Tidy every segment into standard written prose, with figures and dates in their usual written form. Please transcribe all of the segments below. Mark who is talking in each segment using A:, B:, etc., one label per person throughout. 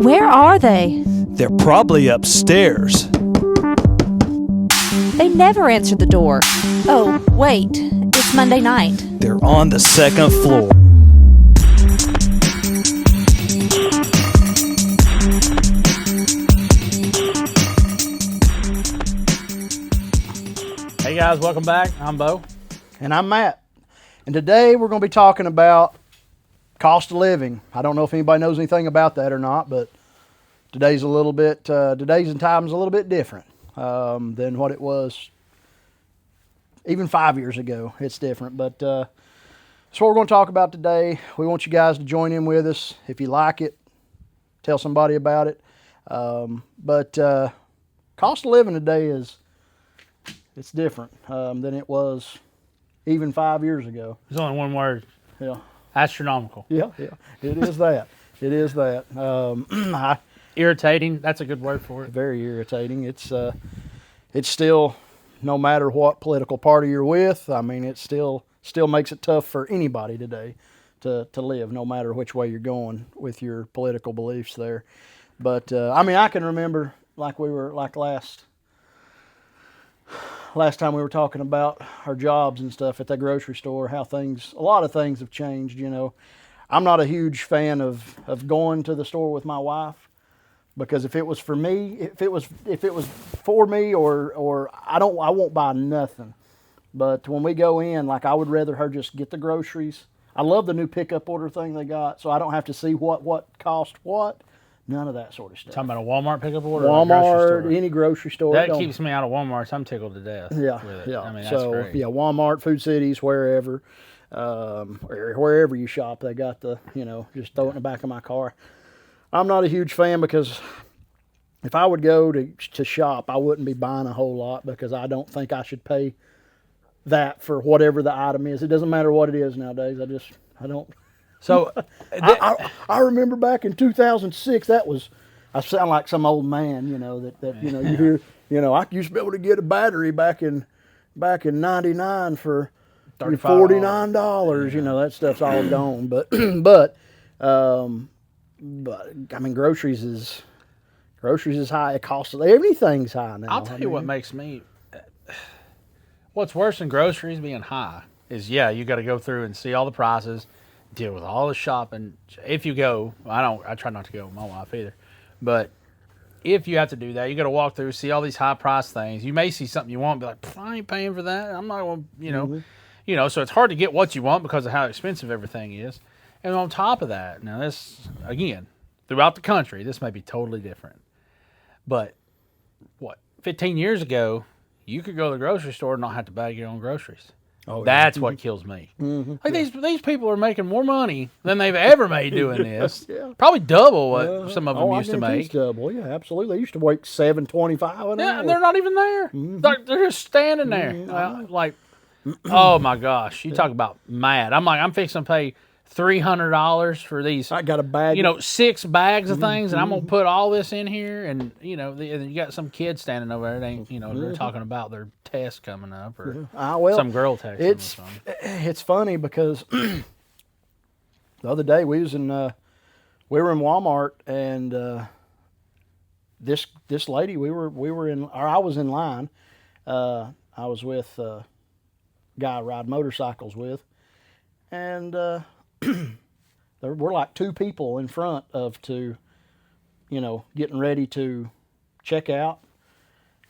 A: Where are they?
B: They're probably upstairs.
A: They never answered the door. Oh, wait. It's Monday night.
B: They're on the second floor.
C: Hey guys, welcome back. I'm Bo.
D: And I'm Matt. And today we're going to be talking about cost of living. I don't know if anybody knows anything about that or not, but today's and time's a little bit different than what it was even 5 years ago. It's different, but that's what we're going to talk about today. We want you guys to join in with us. If you like it, tell somebody about it. But cost of living today it's different than it was even 5 years ago.
C: There's only one word.
D: Yeah.
C: Astronomical.
D: Yeah. It is that. It is that.
C: Irritating. That's a good word for it.
D: Very irritating. It's still, no matter what political party you're with, I mean, it still makes it tough for anybody today to live, no matter which way you're going with your political beliefs there. But I mean, I can remember last time we were talking about our jobs and stuff at the grocery store, how a lot of things have changed, you know. I'm not a huge fan of going to the store with my wife, because if it was for me, if it was for me or I won't buy nothing. But when we go in, like, I would rather her just get the groceries. I love the new pickup order thing they got, so I don't have to see what cost what. None of that sort of stuff.
C: Talking about a Walmart pickup order?
D: Walmart, any grocery store.
C: That keeps me out of Walmart, so I'm tickled to death.
D: Yeah,
C: with it.
D: yeah.
C: I mean, that's
D: so,
C: great.
D: yeah, Walmart, Food Cities, wherever you shop, they got just throw it in the back of my car. I'm not a huge fan, because if I would go to shop, I wouldn't be buying a whole lot, because I don't think I should pay that for whatever the item is. It doesn't matter what it is nowadays. I don't.
C: So
D: I remember back in 2006, I sound like some old man, you hear, I used to be able to get a battery back in '99 for $49.
C: Yeah.
D: That stuff's all gone. But I mean, groceries is high. It costs, everything's high now.
C: I'll tell you what makes me, what's worse than groceries being high is, you got to go through and see all the prices, deal with all the shopping. If you go, I try not to go with my wife either, but if you have to do that, you got to walk through, see all these high price things. You may see something you want, be like, I ain't paying for that. I'm not going to, so it's hard to get what you want because of how expensive everything is. And on top of that, now this, again, throughout the country, this may be totally different, but 15 years ago, you could go to the grocery store and not have to bag your own groceries. Oh, that's what kills me. Mm-hmm. Like, these people are making more money than they've ever made doing this. Yeah. Probably double what some of them used to make.
D: Double, yeah, absolutely. They used to make $7.25 an hour.
C: And they're not even there. Mm-hmm. They're just standing there. Mm-hmm. Oh my gosh! You talk about mad. I'm fixing to pay $300 for these.
D: I got a bag.
C: 6 bags of things, and I'm gonna put all this in here. And you got some kid standing over there. They're talking about their test coming up, or some girl texting them.
D: It's funny because the other day we were in Walmart, and this lady I was in line. I was with a guy I ride motorcycles with, and there were like 2 people in front of getting ready to check out,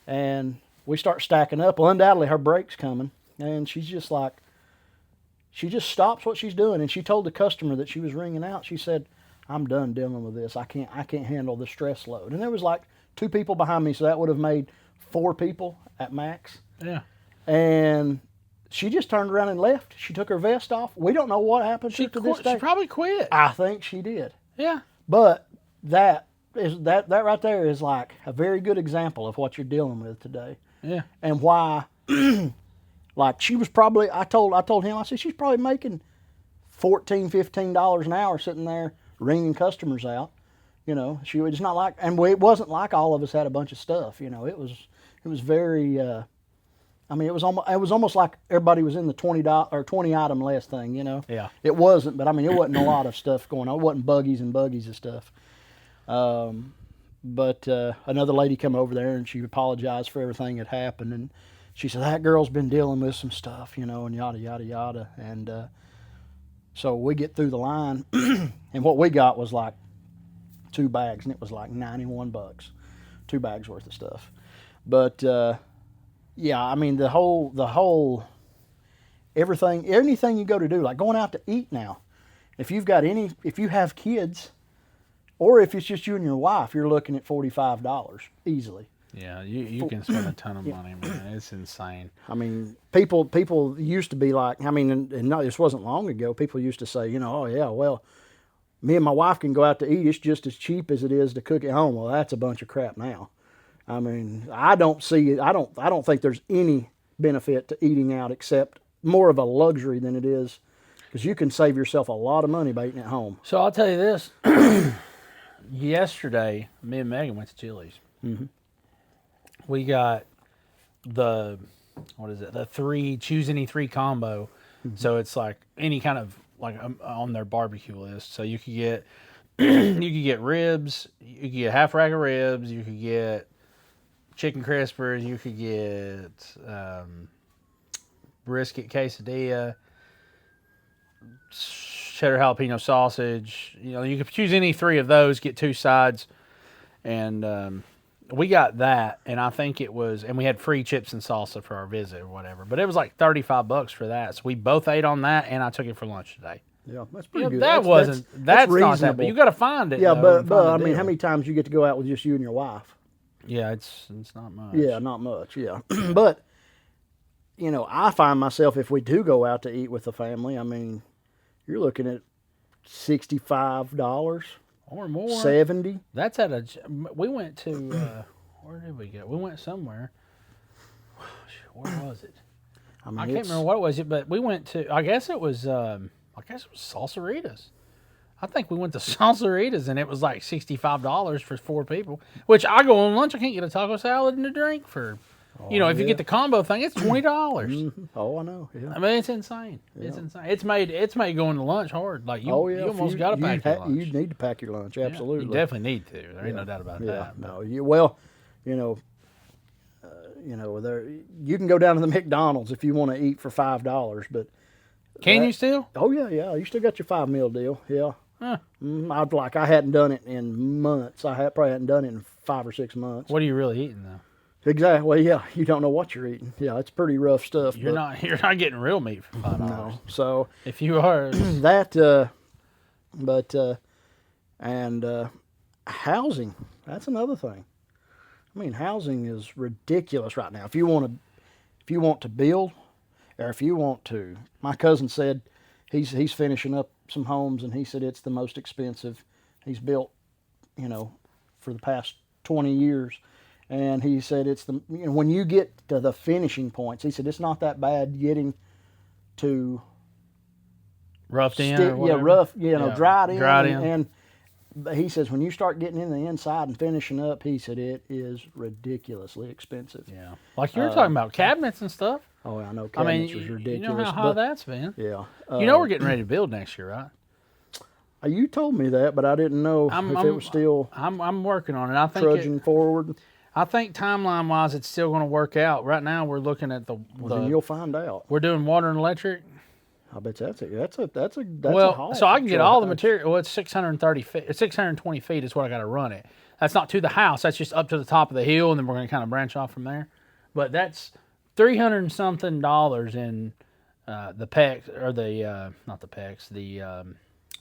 D: and we start stacking up. Well, undoubtedly her break's coming, and she just stops what she's doing, and she told the customer that she was ringing out. She said, "I'm done dealing with this. I can't handle the stress load." And there was like 2 people behind me, so that would have made 4 people at max.
C: Yeah.
D: And she just turned around and left. She took her vest off. We don't know what happened to this day.
C: She probably quit.
D: I think she did.
C: Yeah.
D: But that right there is like a very good example of what you're dealing with today.
C: Yeah.
D: And why, like, she was probably, I told him, I said, she's probably making $14, $15 an hour sitting there ringing customers out. It's not like, and it wasn't like all of us had a bunch of stuff. It was very, it was almost like everybody was in the $20 or 20 item less thing,
C: Yeah.
D: It wasn't, but it wasn't a lot of stuff going on. It wasn't buggies and buggies of stuff. But another lady come over there and she apologized for everything that happened, and she said that girl's been dealing with some stuff, and yada yada yada. And so we get through the line, and what we got was like 2 bags, and it was like $91, 2 bags worth of stuff. But yeah, I mean the whole anything you go to do, like going out to eat now. If you have kids, or if it's just you and your wife, you're looking at $45 easily.
C: Yeah, you can spend a ton of money, man. It's insane.
D: I mean, people used to be like, I mean, and no, this wasn't long ago. People used to say, oh yeah, well, me and my wife can go out to eat. It's just as cheap as it is to cook at home. Well, that's a bunch of crap now. I mean, I don't think there's any benefit to eating out except more of a luxury than it is, because you can save yourself a lot of money by eating at home.
C: So I'll tell you this. Yesterday, me and Megan went to Chili's.
D: Mm-hmm.
C: We got the choose any 3 combo. Mm-hmm. So it's like any kind of on their barbecue list. So you could get ribs, you could get half rack of ribs, you could get chicken crispers, you could get brisket quesadilla, cheddar jalapeno sausage. You could choose any 3 of those, get 2 sides, and we got that. And I think it was, and we had free chips and salsa for our visit or whatever. But it was like $35 for that. So we both ate on that, and I took it for lunch today.
D: Yeah, that's pretty good.
C: That's not that, but you got to find it.
D: Yeah,
C: though,
D: but I mean, how many times you get to go out with just you and your wife?
C: Yeah, it's not much.
D: Yeah, not much. Yeah, but I find myself, if we do go out to eat with the family, I mean, you're looking at $65
C: or more.
D: 70.
C: That's we went to where did we go? We went somewhere. Where was it?
D: I mean,
C: I can't remember what it was, but we went to. I guess it was Salsaritas. I think we went to Salsaritas, and it was like $65 for 4 people. Which I go on lunch, I can't get a taco salad and a drink for. If you get the combo thing, it's $20.
D: Mm-hmm. Oh, I know. Yeah.
C: I mean, it's insane. Yeah. It's insane. It's made going to lunch hard. Like you almost got to pack your lunch.
D: You need to pack your lunch. Absolutely.
C: You definitely need to. There ain't no doubt about that.
D: No. There you can go down to the McDonald's if you want to eat for $5, but
C: can you still?
D: Oh yeah. You still got your 5 meal deal. Yeah.
C: Huh.
D: I hadn't done it in months. Probably hadn't done it in 5 or 6 months.
C: What are you really eating though?
D: Exactly. Well, yeah, you don't know what you're eating. Yeah, it's pretty rough stuff.
C: You're not getting real meat for $5.
D: No. So
C: if you are
D: housing, that's another thing. I mean, housing is ridiculous right now. If you want to build, or if you want to, my cousin said he's finishing up some homes, and he said it's the most expensive he's built, for the past 20 years. And he said it's when you get to the finishing points, he said it's not that bad getting to
C: roughed in or whatever.
D: Dried in. And he says when you start getting in the inside and finishing up, he said it is ridiculously expensive.
C: Yeah, like you were talking about cabinets and stuff.
D: Oh, I know cabinets was ridiculous.
C: You know how high that's been.
D: Yeah.
C: We're getting ready to build next year, right?
D: You told me that, but I didn't know if it was still.
C: I'm working on it. I think
D: trudging forward.
C: I think timeline wise, it's still going to work out. Right now, we're looking at
D: then you'll find out.
C: We're doing water and electric.
D: I bet that's a
C: well. So I can get all the material. Well, it's 630 feet. It's 620 feet is what I got to run it. That's not to the house. That's just up to the top of the hill, and then we're going to kind of branch off from there. But that's $300 and something in the PEX or not the PEX, the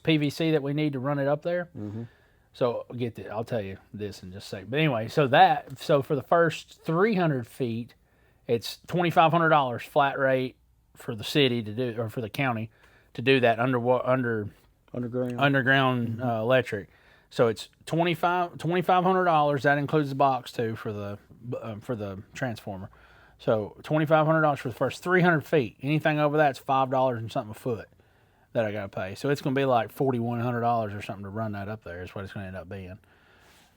C: PVC that we need to run it up there.
D: Mm-hmm.
C: So I'll tell you this in just a second. But anyway, so for the first 300 feet, it's $2,500 flat rate for the city to do, or for the county to do that underground electric. So it's $2,500. That includes the box too for the transformer. So $2,500 for the first 300 feet. Anything over that's $5 and something a foot that I got to pay. So it's going to be like $4,100 or something to run that up there is what it's going to end up being.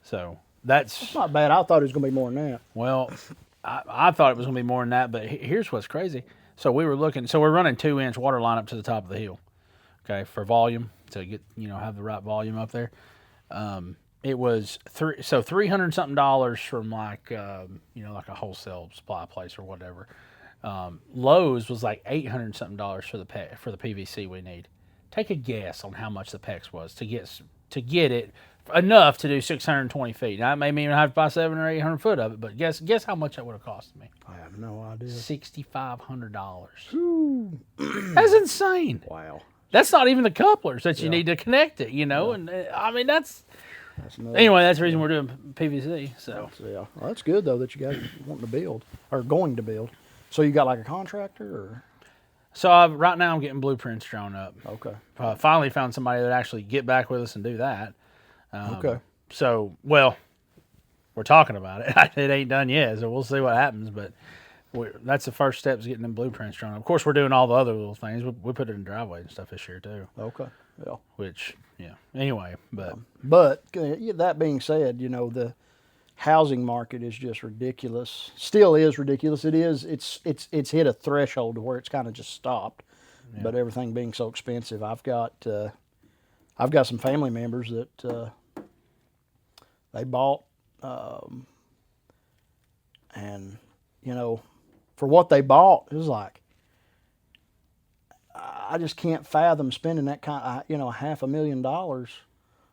C: So that's
D: not bad. I thought it was going to be more than that.
C: Well, I thought it was going to be more than that, but here's what's crazy. So we're running 2-inch water line up to the top of the hill, okay, for volume to get, have the right volume up there. it was $300 something from like like a wholesale supply place or whatever. Lowe's was like $800 something for the PVC we need. Take a guess on how much the PEX was to get it enough to do 620 feet. Now, I may even have to buy 700 or 800 foot of it, but guess how much that would have cost me?
D: I have no idea.
C: $6,500. That's insane.
D: Wow.
C: That's not even the couplers that you need to connect it, and I mean that's
D: nuts.
C: Anyway, that's the reason we're doing PVC. So
D: Yeah, well, that's good though that you guys wanting to build or going to build. So you got like a contractor or?
C: So right now I'm getting blueprints drawn up.
D: Okay.
C: Finally found somebody that actually get back with us and do that.
D: Okay.
C: So, well, we're talking about it. It ain't done yet, so we'll see what happens. But that's the first step is getting them blueprints drawn up. Of course, we're doing all the other little things. We put it in the driveway and stuff this year too.
D: Okay. Yeah.
C: Which, anyway, but
D: that being said, the housing market is just ridiculous. Still is ridiculous. It is. It's hit a threshold where it's kind of just stopped. Yeah. But everything being so expensive, I've got some family members that they bought, and for what they bought, it was like I just can't fathom spending that kind of $500,000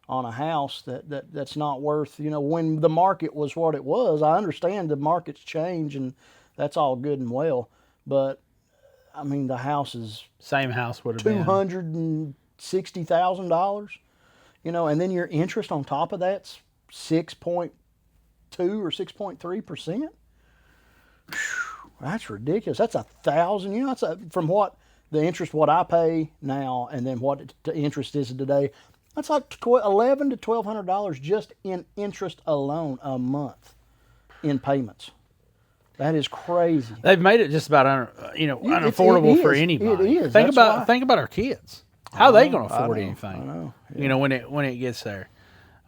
D: on a house that's not worth, when the market was what it was. I understand the markets change and that's all good and well, but I mean the house is
C: same house would have been
D: $260,000, and then your interest on top of that's 6.2 or 6.3%. That's ridiculous. That's $1,000. That's from what the interest what I pay now, and then what the interest is today. That's like $1,100 to $1,200 just in interest alone a month in payments. That is crazy.
C: They've made it just about unaffordable for anybody.
D: It is.
C: Think about our kids. How are they going to afford anything?
D: I know. Yeah.
C: When it gets there.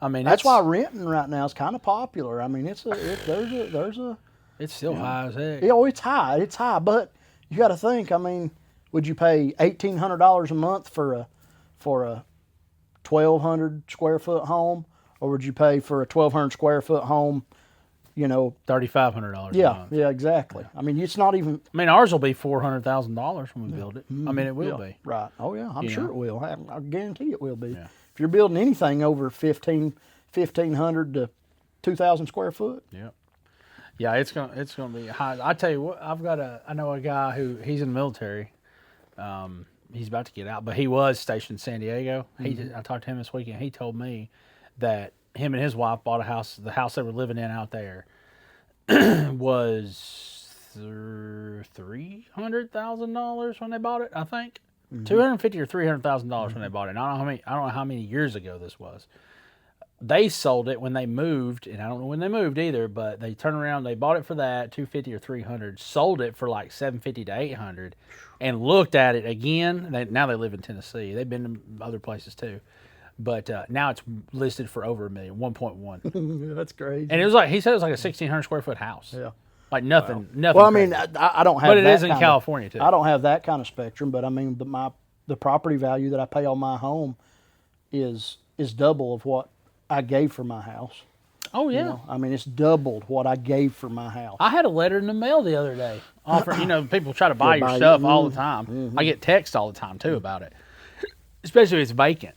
C: I mean,
D: that's why renting right now is kind of popular. I mean, there's a
C: it's still high as heck.
D: It's high. It's high, but you got to think. I mean, would you pay $1,800 a month for a 1,200 square foot home, or would you pay for a 1,200 square foot home?
C: $3,500 a month.
D: Yeah, exactly. I mean, it's not even.
C: I mean, ours will be $400,000 when we build it. I mean, it will be.
D: Right. Oh yeah, I'm sure it will. I guarantee it will be.
C: Yeah.
D: If you're building anything over 1,500 to 2,000 square foot.
C: Yeah. Yeah, it's gonna be high. I tell you what, I know a guy who he's in the military. He's about to get out, but he was stationed in San Diego. I talked to him this weekend. He told me that him and his wife bought a house. The house they were living in out there was $300,000 when they bought it. I think $250,000 or $300,000 when they bought it. And I don't know how many years ago this was. They sold it when they moved, and I don't know when they moved either. But they turned around, they bought it for that $250,000 or $300,000, sold it for like $750,000 to $800,000, and looked at it again. Now they live in Tennessee. They've been to other places too. But now it's listed for over $1 million, 1.1.
D: That's crazy.
C: And he said it was like a 1,600 square foot house.
D: Yeah.
C: Like nothing.
D: Well, I mean, I don't have.
C: But it
D: that
C: is in
D: kind
C: California too.
D: I don't have that kind of spectrum, but I mean, the property value that I pay on my home is double of what I gave for my house.
C: Oh yeah.
D: I mean, it's doubled what I gave for my house.
C: I had a letter in the mail the other day offering. People try to buy your stuff all the time. I get texts all the time too about it, especially if it's vacant.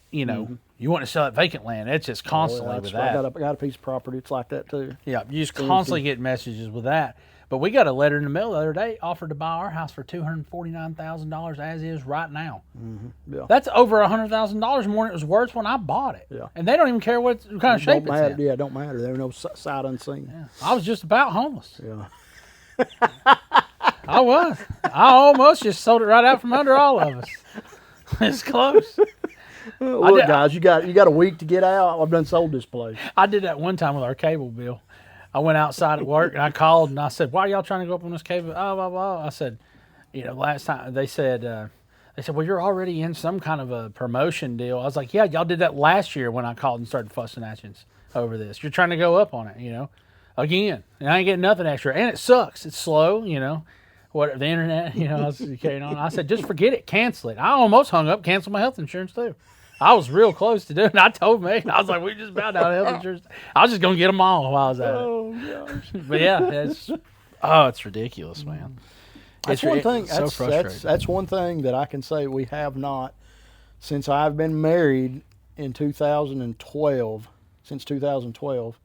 C: You want to sell that vacant land. It's just constantly with that.
D: I got a piece of property. It's like that too.
C: Yeah, you just constantly get messages with that. But we got a letter in the mail the other day offered to buy our house for $249,000 as is right now.
D: Yeah.
C: That's over $100,000 more than it was worth when I bought it.
D: Yeah.
C: And they don't even care what kind of shape it's in.
D: Yeah, it don't matter. There's no sight unseen.
C: Yeah. I was just about homeless.
D: Yeah.
C: I was. I almost just sold it right out from under all of us. It's close.
D: Look, guys, you got a week to get out. I've done sold this place.
C: I did that one time with our cable bill. I went outside at work and I called and I said, "Why are y'all trying to go up on this cable?" Oh, blah, blah. I said, last time they said, "Well, you're already in some kind of a promotion deal." I was like, "Yeah, y'all did that last year when I called and started fussing at you over this. You're trying to go up on it, again, and I ain't getting nothing extra, and it sucks. It's slow, What the internet, I was carrying on. I said, just forget it, cancel it. I almost hung up, canceled my health insurance too. I was real close to doing it. I told Megan, I was like, we just about down health insurance. I was just going to get them all while I was at it.
D: Oh gosh.
C: But yeah, it's ridiculous, man.
D: That's one thing.
C: It's so frustrating.
D: That's one thing that I can say we have not since I've been married in 2012. Since 2012,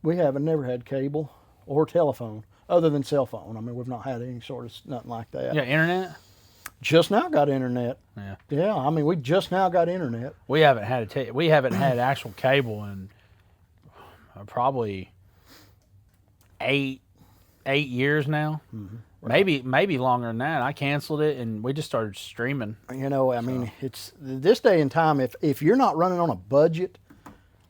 D: we haven't never had cable or telephone other than cell phone. I mean, we've not had any sort of nothing like that.
C: Yeah, internet.
D: Just now got internet.
C: Yeah.
D: Yeah, I mean, we just now got internet.
C: We haven't had actual cable in probably 8 years now.
D: Mm-hmm.
C: Maybe longer than that. I canceled it and we just started streaming.
D: You know, I mean, it's this day and time. If you're not running on a budget,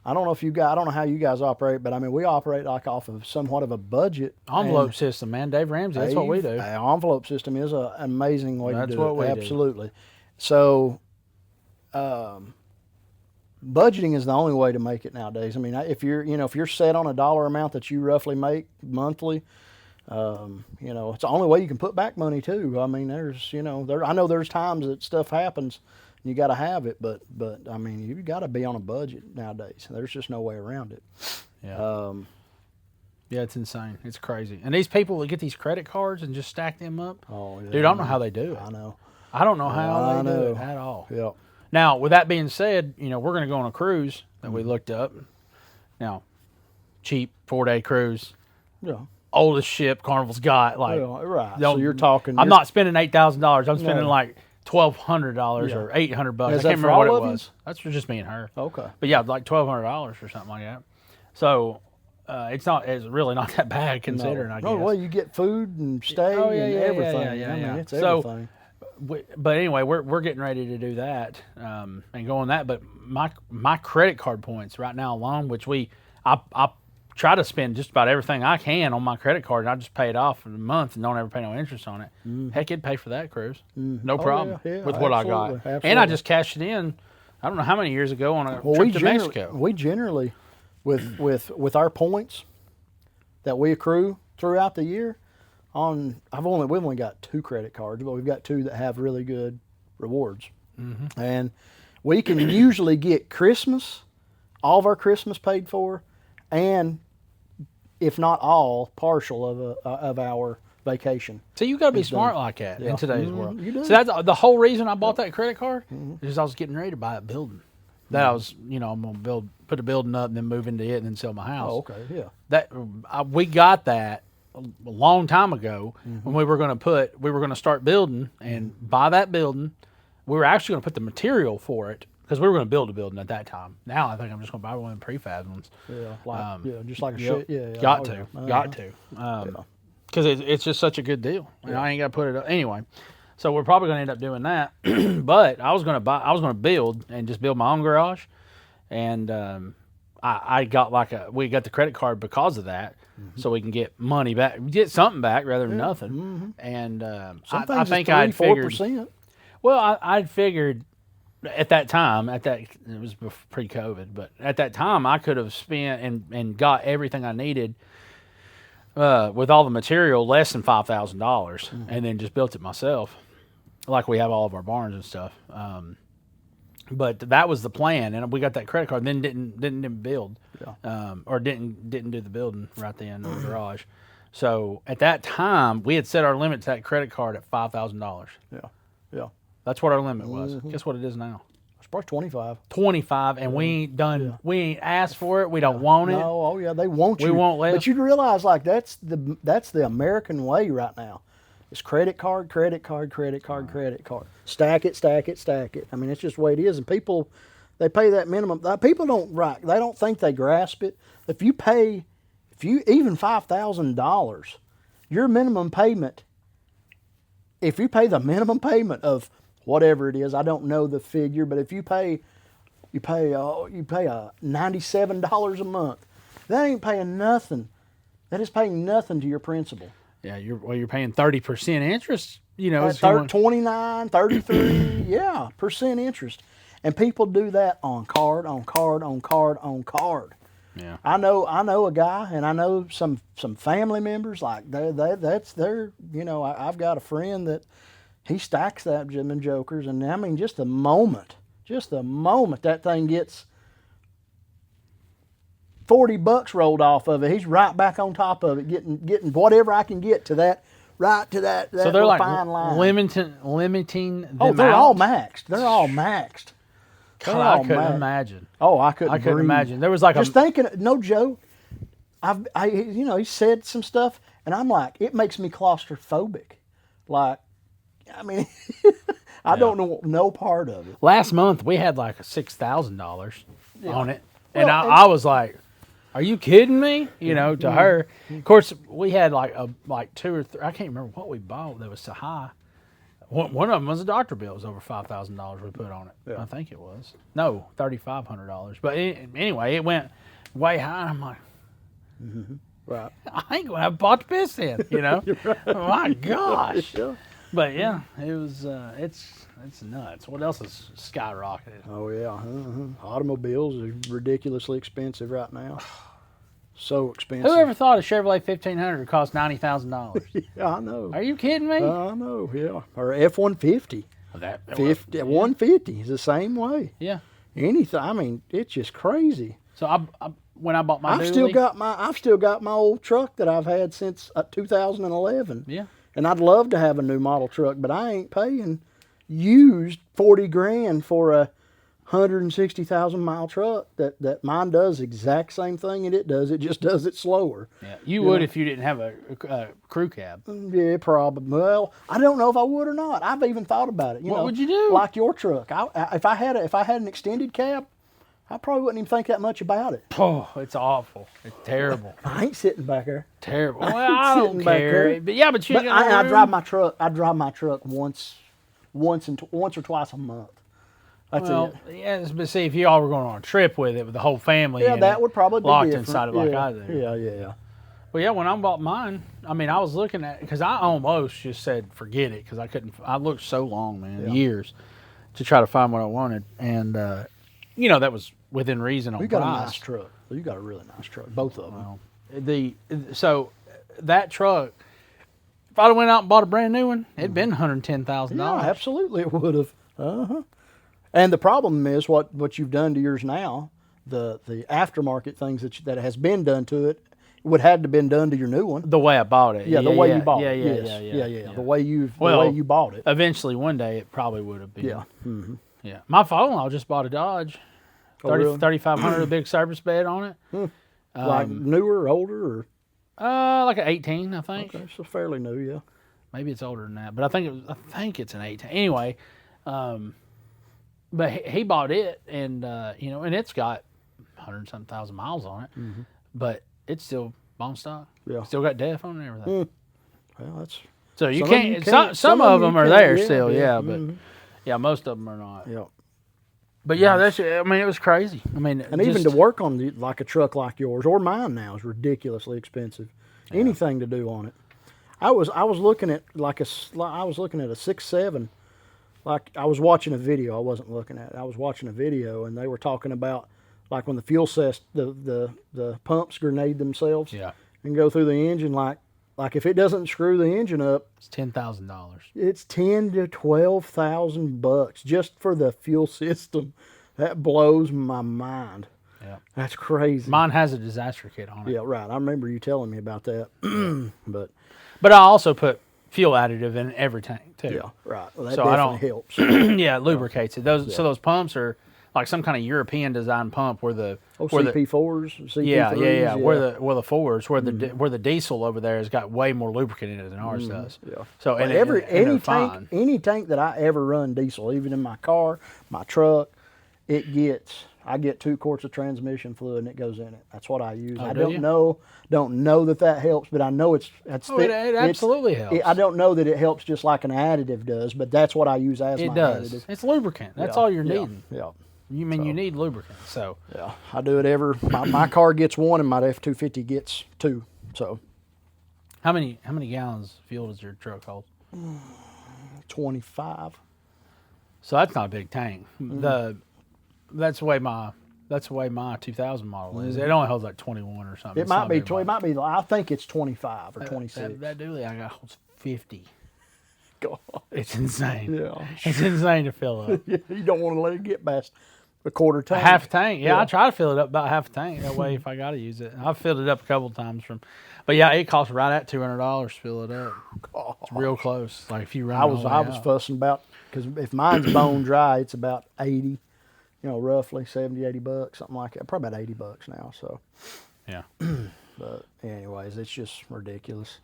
D: I don't know how you guys operate, but I mean, we operate like off of somewhat of a budget.
C: Envelope system, man. Dave Ramsey. That's what we do.
D: Our envelope system is an amazing way to do it.
C: That's what we do.
D: Absolutely. So, budgeting is the only way to make it nowadays. I mean, if you're set on a dollar amount that you roughly make monthly, it's the only way you can put back money too. I mean, I know there's times that stuff happens and you got to have it, but I mean, you got to be on a budget nowadays. There's just no way around it.
C: Yeah. Yeah, it's insane. It's crazy. And these people that get these credit cards and just stack them up.
D: Oh, yeah,
C: dude, I don't know how they do it.
D: I know.
C: I don't know how they do it at all.
D: Yeah.
C: Now, with that being said, we're going to go on a cruise that we looked up. Now, cheap 4-day cruise.
D: Yeah.
C: Oldest ship Carnival's got. Like,
D: right. So you're talking.
C: I'm not spending $8,000. I'm spending like $1,200 or $800. I can't remember what it was. That's for just me and her.
D: Okay.
C: But yeah, like $1,200 or something like that. So it's really not that bad considering. I guess.
D: No, well, you get food and stay and everything.
C: Yeah.
D: I mean, it's
C: so,
D: everything.
C: But anyway, we're getting ready to do that and go on that. But my credit card points right now alone, which I try to spend just about everything I can on my credit card, and I just pay it off in a month and don't ever pay no interest on it. Heck, it'd pay for that cruise, no problem with what I got.
D: Absolutely.
C: And I just cashed it in. I don't know how many years ago on a trip to Mexico.
D: We generally, with our points that we accrue throughout the year, we've only got 2 credit cards, but we've got 2 that have really good rewards, and we can usually get all of our Christmas paid for, and if not all, partial of our vacation.
C: So you got to be smart like that in today's world.
D: You do.
C: So that's the whole reason I bought that credit card is I was getting ready to buy a building. That I was, I'm gonna put a building up and then move into it and then sell my house.
D: Oh, okay, yeah.
C: We got that a long time ago when we were going to start building and buy that building. We were actually going to put the material for it because we were going to build a building at that time. Now I think I'm just going to buy one of them prefab ones.
D: Yeah, just like a shit. Yeah,
C: got to. Because it's just such a good deal. I ain't got to put it up anyway. So we're probably going to end up doing that. But I was going to build and just build my own garage, and we got the credit card because of that, so we can get money back, get something back rather than nothing. And I think I'd figured. 4%. Well, I'd figured at that time, it was pre-COVID, but at that time I could have spent and got everything I needed with all the material less than $5,000, and then just built it myself, like we have all of our barns and stuff. But that was the plan, and we got that credit card, and then didn't build, or didn't do the building right then in the garage. So at that time, we had set our limit to that credit card at $5,000.
D: Yeah.
C: That's what our limit was. Guess what it is now?
D: It's probably 25.
C: 25, and we ain't done. We ain't asked for it. We don't want it.
D: No, oh yeah, they want you.
C: We won't let.
D: But you realize, like, that's the American way right now. It's credit card, credit card, credit card, credit card. Stack it, stack it, stack it. I mean, it's just the way it is. And people, they pay that minimum. People they don't think they grasp it. If you even $5,000, your minimum payment, if you pay the minimum payment of whatever it is, I don't know the figure, but if you pay $97 a month, that ain't paying nothing. That is paying nothing to your principal.
C: Yeah, you're paying 30% interest.
D: 29, 33, yeah, percent interest, and people do that on card, on card, on card, on card.
C: Yeah,
D: I know a guy, and I know some family members like that's their. I've got a friend that he stacks that them jokers, and I mean, just the moment that thing gets $40 rolled off of it, he's right back on top of it, getting whatever I can get to that. Right to that
C: So they're
D: little
C: like
D: fine line.
C: limiting them
D: Oh, they're
C: out?
D: all maxed. They're all maxed. They're
C: God, I
D: all
C: couldn't
D: maxed.
C: imagine.
D: Oh, I couldn't.
C: I couldn't
D: breathe.
C: imagine. There was like
D: just thinking. No joke. He said some stuff, and I'm like, it makes me claustrophobic. Like, I mean, I don't know no part of it.
C: last month we had like $6,000 on it, and
D: Well,
C: I was like, "Are you kidding me?" You know, to her. Of course, we had like two or three. I can't remember what we bought that was so high. One of them was a doctor bill. It was over $5,000 we put on it.
D: Yeah.
C: I think it was. No, $3,500. But anyway, it went way high. And I'm like,
D: Right.
C: I ain't gonna have bought the piss in. You know, my gosh.
D: Yeah.
C: But yeah, it was. It's nuts. What else is skyrocketed?
D: Oh yeah. Automobiles are ridiculously expensive right now. So expensive.
C: Who ever thought a Chevrolet 1500 would cost $90,000?
D: Yeah, I know.
C: Are you kidding me?
D: I know. Yeah. Or F-150.
C: That
D: 50. 150 is the same way.
C: Yeah.
D: Anything. I mean, it's just crazy.
C: So I when I bought my
D: I've still
C: dually-
D: got my old truck that I've had since 2011.
C: Yeah.
D: And I'd love to have a new model truck, but I ain't paying used $40,000 for a 160,000 mile truck. That mine does the exact same thing, and it just does it slower.
C: Yeah. You would if you didn't have a crew cab.
D: Yeah, probably. Well, I don't know if I would or not. I've even thought about it.
C: What would you do?
D: Like your truck. If I had an extended cab, I probably wouldn't even think that much about it.
C: Oh, it's awful. It's terrible.
D: I ain't sitting back there.
C: Terrible. Well, I don't
D: Sitting back
C: care.
D: there.
C: But yeah, but you
D: But
C: got
D: I
C: room.
D: drive my truck. I drive my truck once or twice a month. That's
C: Well,
D: it.
C: yeah, but see, if you all were going on a trip with it, with the whole family,
D: Yeah,
C: in
D: that
C: it,
D: would probably be
C: locked
D: different.
C: inside it like
D: yeah.
C: I do.
D: Yeah.
C: Well, yeah, when I bought mine, I mean, I was looking at because I almost just said forget it because I couldn't. I looked so long, man,
D: Yeah.
C: years to try to find what I wanted, and that was within reason on
D: You got
C: price.
D: a nice truck. You got a really nice truck. Both of them.
C: So that truck, if I'd have went out and bought a brand new one, it'd been $110,000.
D: Yeah, absolutely, it would have. And the problem is what you've done to yours now. The aftermarket things that has been done to it would have to been done to your new one.
C: The way I bought it.
D: Yeah, the way you bought
C: yeah,
D: it.
C: Yeah,
D: Yes.
C: yeah.
D: The way you bought it.
C: Eventually, one day, it probably would have been.
D: Yeah.
C: Yeah. My father-in-law just bought a Dodge.
D: Oh, really?
C: 3,500, a big service bed on it.
D: Like newer, older, or
C: Like an 18, I think.
D: okay, so fairly new, yeah.
C: Maybe it's older than that, but I think it's an 18. Anyway, but he bought it, and and it's got 100-something thousand miles on it, but it's still bone stock.
D: Yeah.
C: Still got def on it and everything.
D: Well, that's
C: So you
D: Some of them
C: can't.
D: can't-
C: Some of them
D: you
C: are
D: can't,
C: there
D: yeah,
C: still,
D: yeah,
C: but yeah, most of them are not.
D: yeah.
C: But yeah, that's. I mean, it was crazy. I mean,
D: And even to work on like a truck like yours or mine now is ridiculously expensive. Anything to do on it. I was looking at a 6.7. Like I was watching a video. I wasn't looking at it. I was watching a video, and they were talking about like when the fuel cess the pumps grenade themselves.
C: Yeah.
D: And go through the engine like if it doesn't screw the engine up,
C: It's $10,000.
D: it's $10,000 to $12,000 just for the fuel system. That blows my mind.
C: Yeah.
D: That's crazy.
C: Mine has a disaster kit on it.
D: Yeah, right. I remember you telling me about that. But
C: But I also put fuel additive in every tank too.
D: yeah, right. Well, that
C: So I
D: definitely
C: don't-
D: helps.
C: Yeah, it lubricates it. So those pumps are like some kind of European design pump where the
D: Oh,
C: where the
D: CP4s, CP3s.
C: yeah. Where the fours where the diesel over there has got way more lubricant in it than ours does.
D: Yeah.
C: So and
D: any
C: they're
D: tank, any tank that I ever run diesel, even in my car, my truck, I get 2 quarts of transmission fluid and it goes in it. That's what I use. I
C: do
D: don't
C: you?
D: know that helps, but I know it's
C: Oh, it absolutely helps.
D: I don't know that it helps just like an additive does, but that's what I use as
C: It
D: my
C: does.
D: additive.
C: It's lubricant. That's
D: Yeah,
C: all you're
D: yeah,
C: needing.
D: Yeah.
C: You need lubricant. So
D: Yeah, I do it my car gets 1 and my F-250 gets 2. So
C: how many gallons of fuel does your truck hold?
D: 25.
C: So that's not a big tank. That's the way my 2000 model is. It only holds like 21 or something.
D: It
C: It's
D: might
C: not
D: be
C: very much.
D: I think it's 25 or 26.
C: That dually I got holds 50.
D: God.
C: It's insane.
D: Yeah.
C: It's insane to fill up.
D: You don't want to let it get past a quarter
C: A
D: tank.
C: half tank. Yeah,
D: Yeah.
C: I try to fill it up about half a tank. That way, if I got to use it, I've filled it up a couple times but yeah, it costs right at $200 to fill it up.
D: God.
C: It's real close. Like if you run,
D: I was fussing about, because if mine's bone dry, it's about 80, roughly 70, 80 bucks, something like that. Probably about 80 bucks now. So,
C: Yeah.
D: but anyways, it's just ridiculous.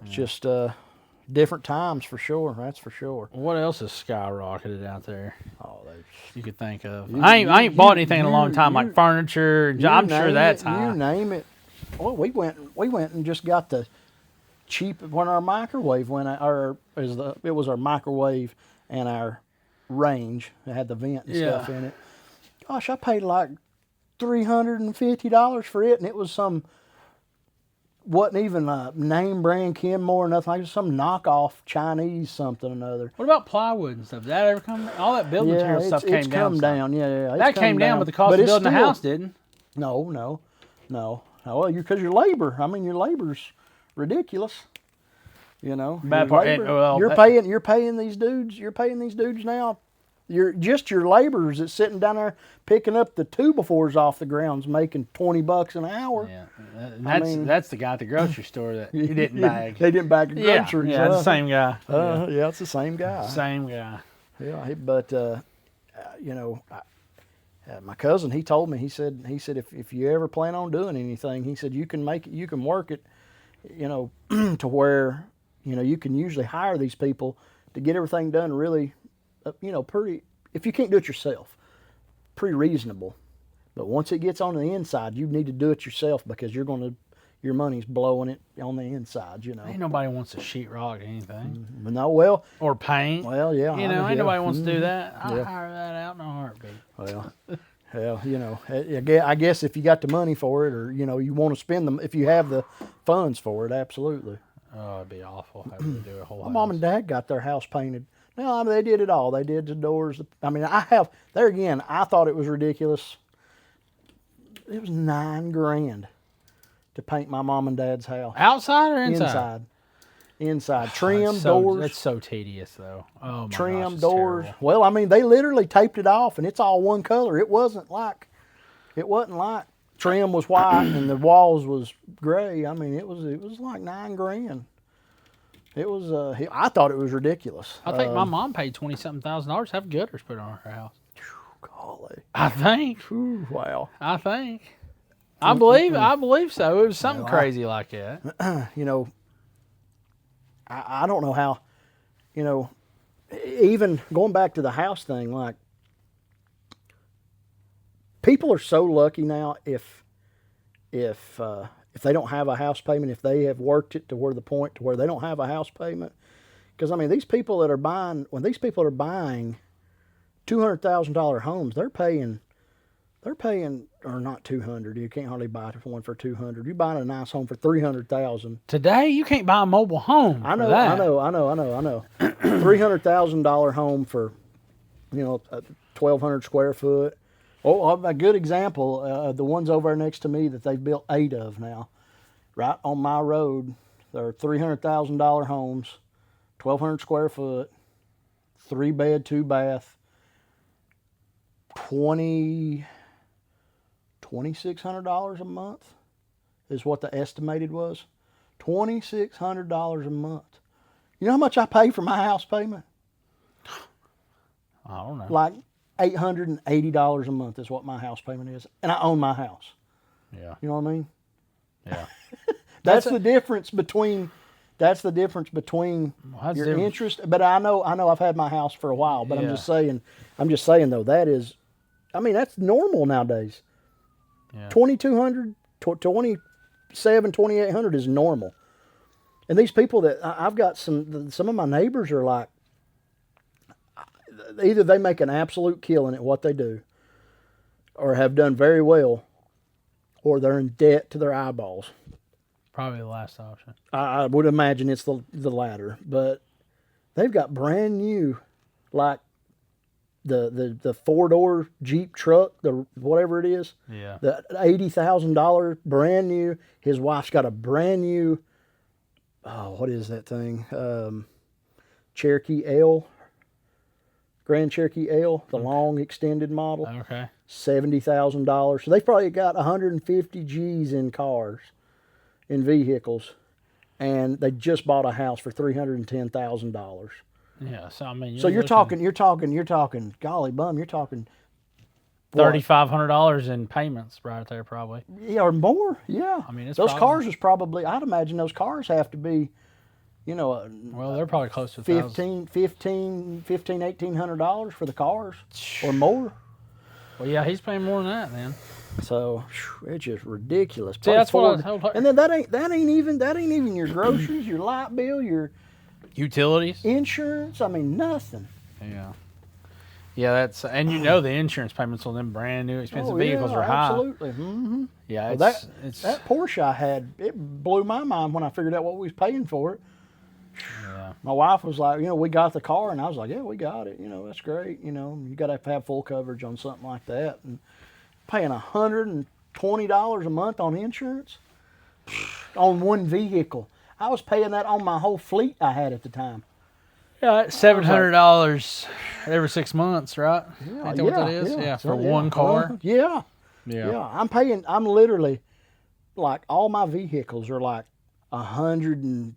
D: It's just different times for sure. That's for sure.
C: What else has skyrocketed out there?
D: Oh,
C: You could think of.
D: You-
C: I ain't
D: you-
C: bought anything in a
D: you-
C: long time,
D: you-
C: like furniture. And I'm sure that's high.
D: You name it. Well, we went and just got the cheap when our microwave went out, it was our microwave and our range. It had the vent and stuff in it. Gosh, I paid like $350 for it, and it was wasn't even a name brand Kenmore or nothing like that, some knockoff Chinese something or another.
C: What about plywood and stuff? Did that ever come? All that building material stuff came
D: it's
C: down.
D: come down. Yeah. It's
C: That
D: come
C: came down, but the cost of
D: it's
C: building a
D: still-
C: house didn't.
D: No. Well, because your labor. I mean, your labor's ridiculous. Your
C: Bad part-
D: labor-
C: well,
D: you're paying these dudes. You're paying these dudes now. Your laborers that's sitting down there picking up the 2x4s off the ground's making $20 an hour.
C: Yeah, and that's the guy at the grocery store that he didn't bag.
D: They didn't bag the
C: Yeah,
D: groceries.
C: yeah, it's the same guy.
D: Yeah, it's the same guy.
C: Same guy.
D: Yeah, but my cousin, he told me, he said if you ever plan on doing anything, he said you can work it, to where you can usually hire these people to get everything done really, pretty. If you can't do it yourself, pretty reasonable. But once it gets on the inside, you need to do it yourself because your money's blowing it on the inside.
C: Ain't nobody wants to sheetrock anything
D: But no, well,
C: or paint.
D: yeah,
C: Ain't nobody wants to do that. I'll
D: Yeah.
C: hire that out in a heartbeat.
D: Well, I guess if you got the money for it, or you want to spend them, if you have the funds for it, absolutely.
C: Oh, it'd be awful having to do a whole
D: My
C: house.
D: mom and dad got their house painted. No, I mean, they did it all. They did the doors. I mean, I thought it was ridiculous. It was $9,000 to paint my mom and dad's house.
C: Outside or inside?
D: Inside. Trim,
C: That's
D: doors.
C: That's so tedious, though. Oh my
D: Trim,
C: gosh, it's
D: doors.
C: terrible.
D: Well, I mean, they literally taped it off, and it's all one color. It wasn't like trim was white and the walls was gray. I mean, it was like $9,000. It was. I thought it was ridiculous.
C: I think my mom paid $20-something thousand to have gutters put on her house.
D: Golly.
C: I think.
D: Ooh, wow.
C: I think. I believe so. It was something
D: Well,
C: crazy like that.
D: I don't know how. Even going back to the house thing, like people are so lucky now if they don't have a house payment, if they have worked it to where the point to where they don't have a house payment. Because I mean, these people that are buying $200,000 homes, they're paying, or not 200. You can't hardly buy one for 200. You're buying a nice home for 300,000.
C: Today, you can't buy a mobile home.
D: I know. $300,000 home for, 1,200 square foot. Oh, a good example, the ones over next to me that they've built 8 of now, right on my road. They're $300,000 homes, 1,200 square foot, 3 bed, 2 bath, $2,600 a month is what the estimated was. $2,600 a month. You know how much I pay for my house payment?
C: I don't know.
D: Like $880 a month is what my house payment is, and I own my house.
C: Yeah.
D: You know what I mean?
C: Yeah.
D: That's the difference between. That's the difference between
C: that's
D: your
C: different.
D: interest. But I know I've had my house for a while. But
C: Yeah.
D: I'm just saying though, that is, I mean, that's normal nowadays.
C: Yeah.
D: 2,200, 2,800 is normal. And these people that I've got some of my neighbors are like, either they make an absolute killing at what they do, or have done very well, or they're in debt to their eyeballs.
C: Probably the last option.
D: I would imagine it's the latter, but they've got brand new, like the 4-door Jeep truck, the whatever it is,
C: Yeah.
D: the $80,000 brand new. His wife's got a brand new, what is that thing? Cherokee L, Grand Cherokee L, the long extended model,
C: Okay.
D: $70,000. So they've probably got 150 G's in cars, in vehicles, and they just bought a house for $310,000.
C: Yeah. So I mean,
D: So you're talking. Golly bum, you're talking what?
C: $3,500 in payments right there, probably.
D: Yeah, or more. Yeah.
C: I mean, it's
D: those
C: probably-
D: cars is probably. I'd imagine those cars have to be,
C: Well, they're probably close to $1,000.
D: $1,800 for the cars or more.
C: Well, yeah, he's paying more than that, then.
D: So it's just ridiculous.
C: See, that's what I
D: Ford-
C: told her.
D: And then that ain't even your groceries, your light bill, your
C: Utilities.
D: insurance. I mean nothing.
C: Yeah. Yeah, and the insurance payments on them brand new expensive
D: Oh,
C: vehicles
D: yeah,
C: are high.
D: absolutely. Mm-hmm.
C: Yeah,
D: Well,
C: it's
D: that Porsche I had, it blew my mind when I figured out what we was paying for it.
C: yeah.
D: My wife was like, we got the car, and I was like, yeah, we got it. That's great. You got to have full coverage on something like that, and paying $120 a month on insurance on one vehicle. I was paying that on my whole fleet I had at the time.
C: Yeah, it's $700 every 6 months, right? Ain't that what that is? Yeah, for one car.
D: Yeah.
C: Yeah.
D: Yeah, I'm literally, like, all my vehicles are like 100 and,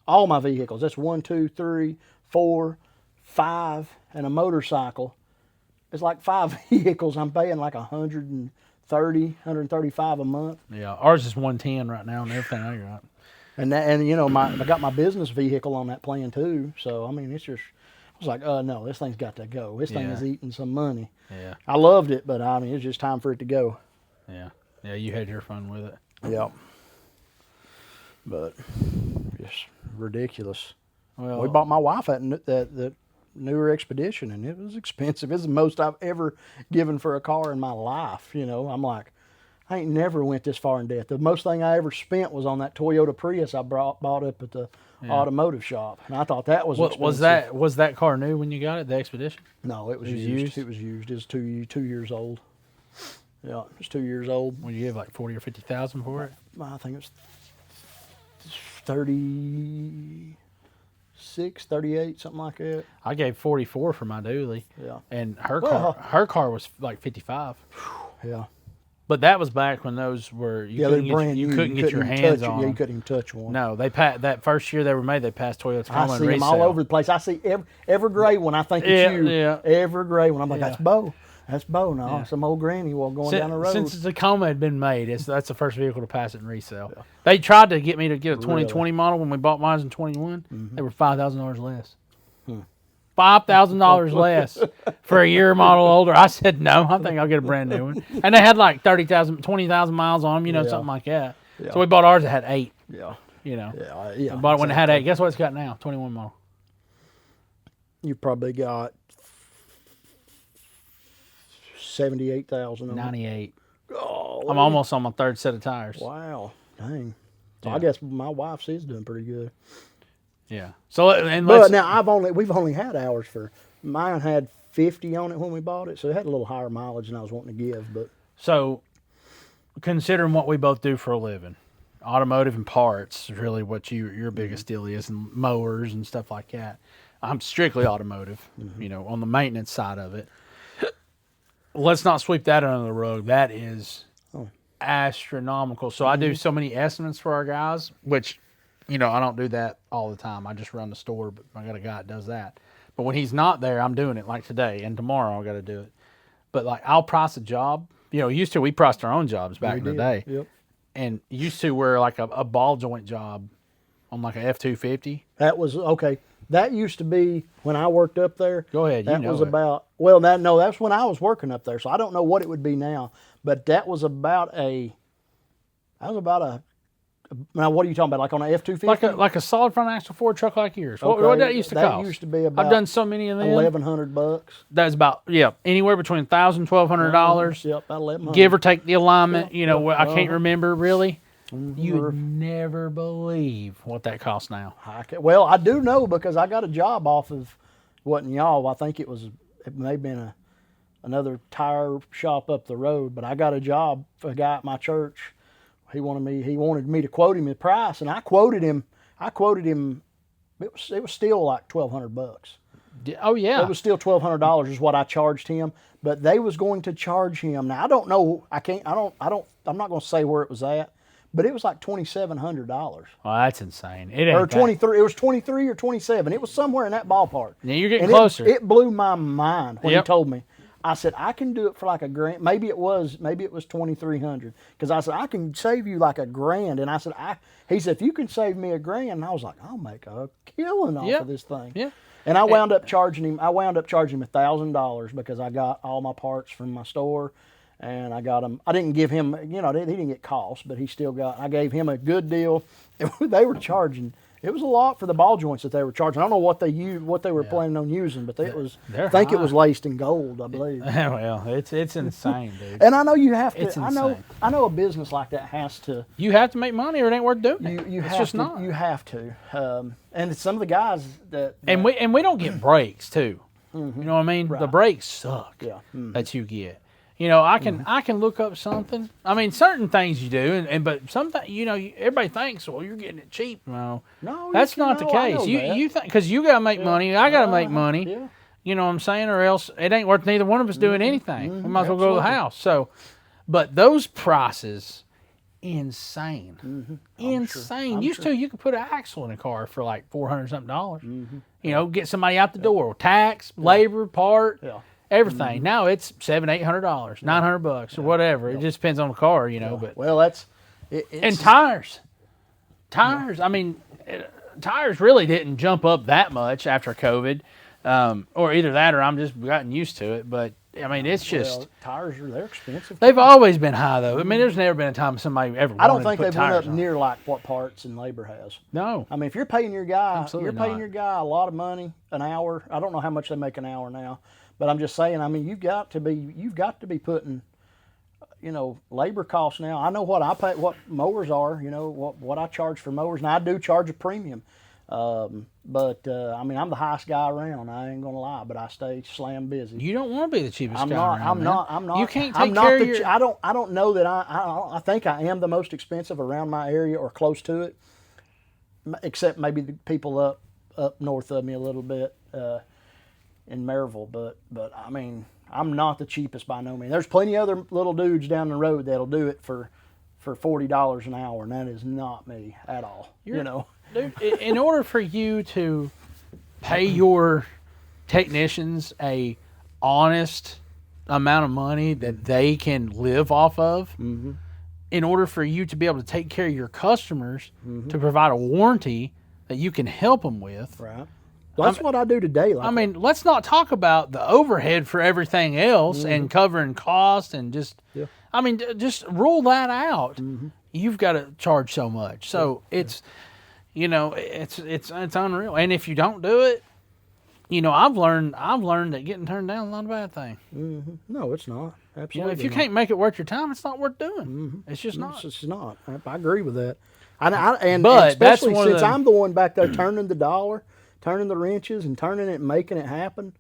D: all my vehicles, that's 1, 2, 3, 4, 5, and a motorcycle. It's like 5 vehicles. I'm paying like 130, 135 a month.
C: Yeah, ours is 110 right now and everything I got.
D: And I got my business vehicle on that plan too. So I mean, it's just, I was like, no, this thing's got to go. This thing
C: Yeah.
D: is eating some money.
C: Yeah,
D: I loved it, but I mean, it's just time for it to go.
C: yeah, yeah. You had your fun with it.
D: Yep. But just ridiculous.
C: Well,
D: We bought my wife that newer Expedition, and it was expensive. It's the most I've ever given for a car in my life. I'm like, I ain't never went this far in debt. The most thing I ever spent was on that Toyota Prius I bought up at the automotive shop, and I thought that was
C: what
D: expensive.
C: was that car new when you got it? The Expedition?
D: No, it was
C: It was
D: used.
C: used?
D: It was used. It was 2 years old. Yeah, it was 2 years old.
C: When you give like 40 or 50,000 for it?
D: I think it was 36, 38, something like that.
C: I gave 44 for my dually,
D: Yeah,
C: and
D: Well-
C: her car was like 55.
D: yeah.
C: But that was back when those were you
D: Yeah, they're
C: couldn't get,
D: brand
C: you
D: new.
C: couldn't get your
D: even
C: hands
D: touch it.
C: on
D: Yeah, you
C: them.
D: couldn't even touch one.
C: No, they that first year they were made. They passed Toyota
D: I
C: Tacoma
D: see
C: and
D: them
C: resale.
D: all over the place. I see every gray one. I think
C: Yeah,
D: it's you.
C: yeah.
D: Every gray one. I'm like,
C: Yeah.
D: that's Bo. That's Bo. No,
C: Yeah.
D: some old granny while going down the road.
C: Since the Tacoma had been made, that's the first vehicle to pass it in resale. They tried to get me to get a 2020 model when we bought mine in 21. They were $5,000 less. $5,000 less for a year model older. I said no. I think I'll get a brand new one. And they had like 20,000 miles on them,
D: Yeah.
C: something like that.
D: Yeah.
C: So we bought ours that had 8.
D: yeah,
C: Yeah.
D: yeah.
C: We bought it when it had 8. Guess what it's got now? 21 model.
D: You probably got 78,000. on it.
C: 98.
D: Oh,
C: I'm almost on my third set of tires.
D: Wow, dang. So
C: Yeah.
D: I guess my wife's is doing pretty good.
C: Yeah. So and
D: But
C: let's,
D: now we've only had ours for, mine had 50 on it when we bought it, so it had a little higher mileage than I was wanting to give. But
C: so considering what we both do for a living, automotive and parts is really what your biggest deal is, and mowers and stuff like that. I'm strictly automotive, on the maintenance side of it. Let's not sweep that under the rug. That is astronomical. So I do so many estimates for our guys, which, I don't do that all the time. I just run the store, but I got a guy that does that. But when he's not there, I'm doing it like today and tomorrow I got to do it. But like I'll price a job. Used to we priced our own jobs back in the day.
D: Yep.
C: And used to where like a ball joint job on like a F-250.
D: That was okay. That used to be when I worked up there.
C: Go ahead,
D: That
C: you know
D: was
C: it.
D: about that's when I was working up there. So I don't know what it would be now, but that was about a. Now what are you talking about? Like on an F-250?
C: Like a solid front axle Ford truck like yours. What
D: Okay,
C: that used to
D: that
C: cost?
D: used to be about
C: I've done so many of them.
D: $1,100.
C: That's about anywhere between $1,000 $1,200.
D: Yep, about $1,100.
C: Give or take the alignment.
D: Yeah,
C: I can't
D: uh-huh.
C: remember really. You would never believe what that costs now.
D: Well, I do know because I got a job off of, wasn't y'all? I think it may have been another tire shop up the road, but I got a job for a guy at my church. He wanted me to quote him the price, and I quoted him It was still like $1,200.
C: Oh yeah.
D: It was still $1,200 is what I charged him, but they was going to charge him. Now I don't know. I'm not going to say where it was at, but it was like $2,700
C: Oh, that's insane. It ain't
D: or
C: that-
D: 23. It was 23 or 27. It was somewhere in that ballpark.
C: Now you're getting
D: And
C: closer.
D: It blew my mind when he
C: Yep.
D: told me. I said I can do it for like $1,000. Maybe it was $2,300 because I said I can save you like $1,000. And I said he said if you can save me $1,000, and I was like I'll make a killing off
C: Yep.
D: of this thing.
C: Yeah.
D: And I wound up charging him. $1,000 because I got all my parts from my store, and I got him. I didn't give him. He didn't get cost, but he still got. I gave him a good deal. They were charging. It was a lot for the ball joints that they were charging. I don't know what they were planning on using, but it was.
C: They're
D: I think it
C: high.
D: was laced in gold, I believe.
C: Well, it's insane, dude.
D: And I know you have to.
C: It's
D: I know.
C: insane.
D: I know a business like that has to.
C: You have to make money, or it ain't worth doing it.
D: You
C: it's
D: have
C: just
D: to.
C: not.
D: You have to. And some of the guys that.
C: And we don't get breaks too. You know what I mean? The
D: Right.
C: breaks suck.
D: Yeah.
C: That you get. I can look up something. I mean, certain things you do, but sometimes everybody thinks, well, you're getting it cheap. No,
D: No,
C: that's not the
D: I
C: case.
D: know that.
C: You think because you gotta make money, I gotta make money.
D: Yeah.
C: You know what I'm saying? Or else it ain't worth neither one of us doing anything. We might as well go to the
D: Absolutely.
C: house. So, but those prices, insane, insane.
D: I'm
C: Used to you could put an axle in a car for like $400 something. Get somebody out the door, tax, labor, part,
D: Yeah.
C: everything. Now it's $700-800, $900 or whatever. It just depends on the car, But
D: Well, that's.
C: and tires. I mean, tires really didn't jump up that much after COVID, or either that or I'm just gotten used to it. But I mean, it's just
D: Well, tires they're expensive.
C: they've always been high though. I mean, there's never been a time somebody ever.
D: I don't
C: wanted to
D: think
C: put
D: they've went
C: tires
D: up
C: on.
D: near like what parts and labor has.
C: No,
D: I mean, if you're paying your guy,
C: Absolutely
D: you're paying
C: not.
D: your guy a lot of money an hour. I don't know how much they make an hour now, but I'm just saying. I mean, you've got to be putting, labor costs now. I know what I pay, what mowers are. What I charge for mowers, and I do charge a premium. But I mean, I'm the highest guy around. I ain't gonna lie, but I stay slam busy.
C: you don't want to be the cheapest
D: I'm
C: guy
D: not.
C: around,
D: I'm
C: man.
D: not. I'm not.
C: You can't
D: I'm
C: take
D: not
C: care
D: the
C: of your.
D: I don't know that I think I am the most expensive around my area or close to it, except maybe the people up north of me a little bit in Maryville. But I mean, I'm not the cheapest by no means. There's plenty of other little dudes down the road that'll do it for $40 an hour, and that is not me at all.
C: Dude, in order for you to pay your technicians a honest amount of money that they can live off of, in order for you to be able to take care of your customers, to provide a warranty that you can help them with.
D: Right. Well, that's what I do today. Like
C: I mean, let's not talk about the overhead for everything else and covering cost and just.
D: Yeah.
C: I mean, just rule that out. You've got to charge so much, so it's. It's unreal. And if you don't do it, I've learned that getting turned down is not a bad thing.
D: no, it's not. Absolutely.
C: If you
D: not.
C: can't make it worth your time, it's not worth doing. It's just not.
D: It's not. I agree with that. And
C: But that's
D: especially
C: one of
D: since
C: the-
D: I'm the one back there turning the dollar, turning the wrenches, and turning it and making it happen.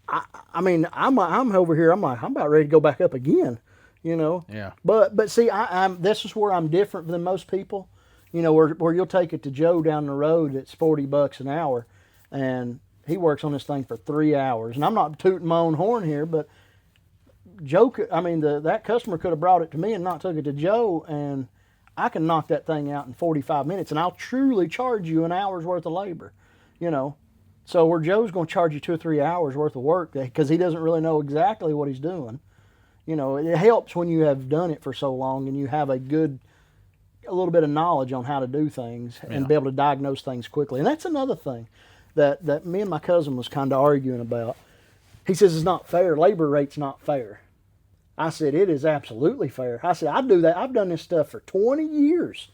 D: I mean, I'm over here. I'm like, I'm about ready to go back up again.
C: Yeah.
D: But see, I'm this is where I'm different than most people. Where you'll take it to Joe down the road that's $40 an hour, and he works on this thing for 3 hours. And I'm not tooting my own horn here, but Joe could, that customer could have brought it to me and not took it to Joe, and I can knock that thing out in 45 minutes, and I'll truly charge you an hour's worth of labor. So where Joe's going to charge you 2 or 3 hours worth of work because he doesn't really know exactly what he's doing. It helps when you have done it for so long and you have a little bit of knowledge on how to do things and be able to diagnose things quickly. And that's another thing that me and my cousin was kind of arguing about. He says it's not fair. Labor rate's not fair. I said, it is absolutely fair. I said, I do that. I've done this stuff for 20 years.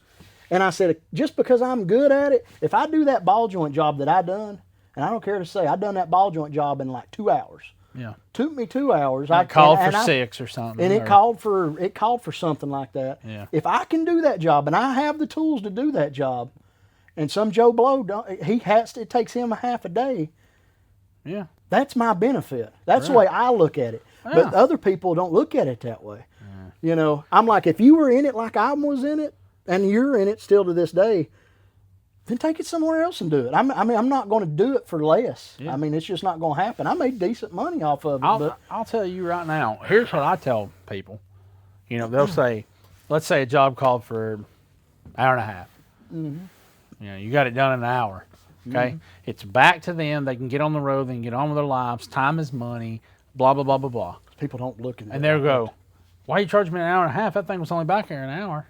D: And I said, just because I'm good at it, if I do that ball joint job that I done, and I don't care to say, I done that ball joint job in like 2 hours.
C: Yeah.
D: Took me 2 hours.
C: I called for 6 or something.
D: And
C: or-
D: it called for something like that.
C: Yeah.
D: If I can do that job and I have the tools to do that job, and some Joe Blow it takes him a half a day.
C: Yeah.
D: That's my benefit. That's the way I look at it.
C: Yeah.
D: But other people don't look at it that way. I'm like, if you were in it like I was in it, and you're in it still to this day, then take it somewhere else and do it. I'm not going to do it for less.
C: Yeah.
D: I mean, it's just not going to happen. I made decent money off of it,
C: I'll tell you right now. Here's what I tell people. You know, they'll say, let's say a job called for an hour and a half. You know, you got it done in an hour. Okay, it's back to them. They can get on the road. They can get on with their lives. Time is money. Blah blah blah blah blah.
D: people don't look at it.
C: And they'll go, "Why you charging me an hour and a half? That thing was only back here an hour."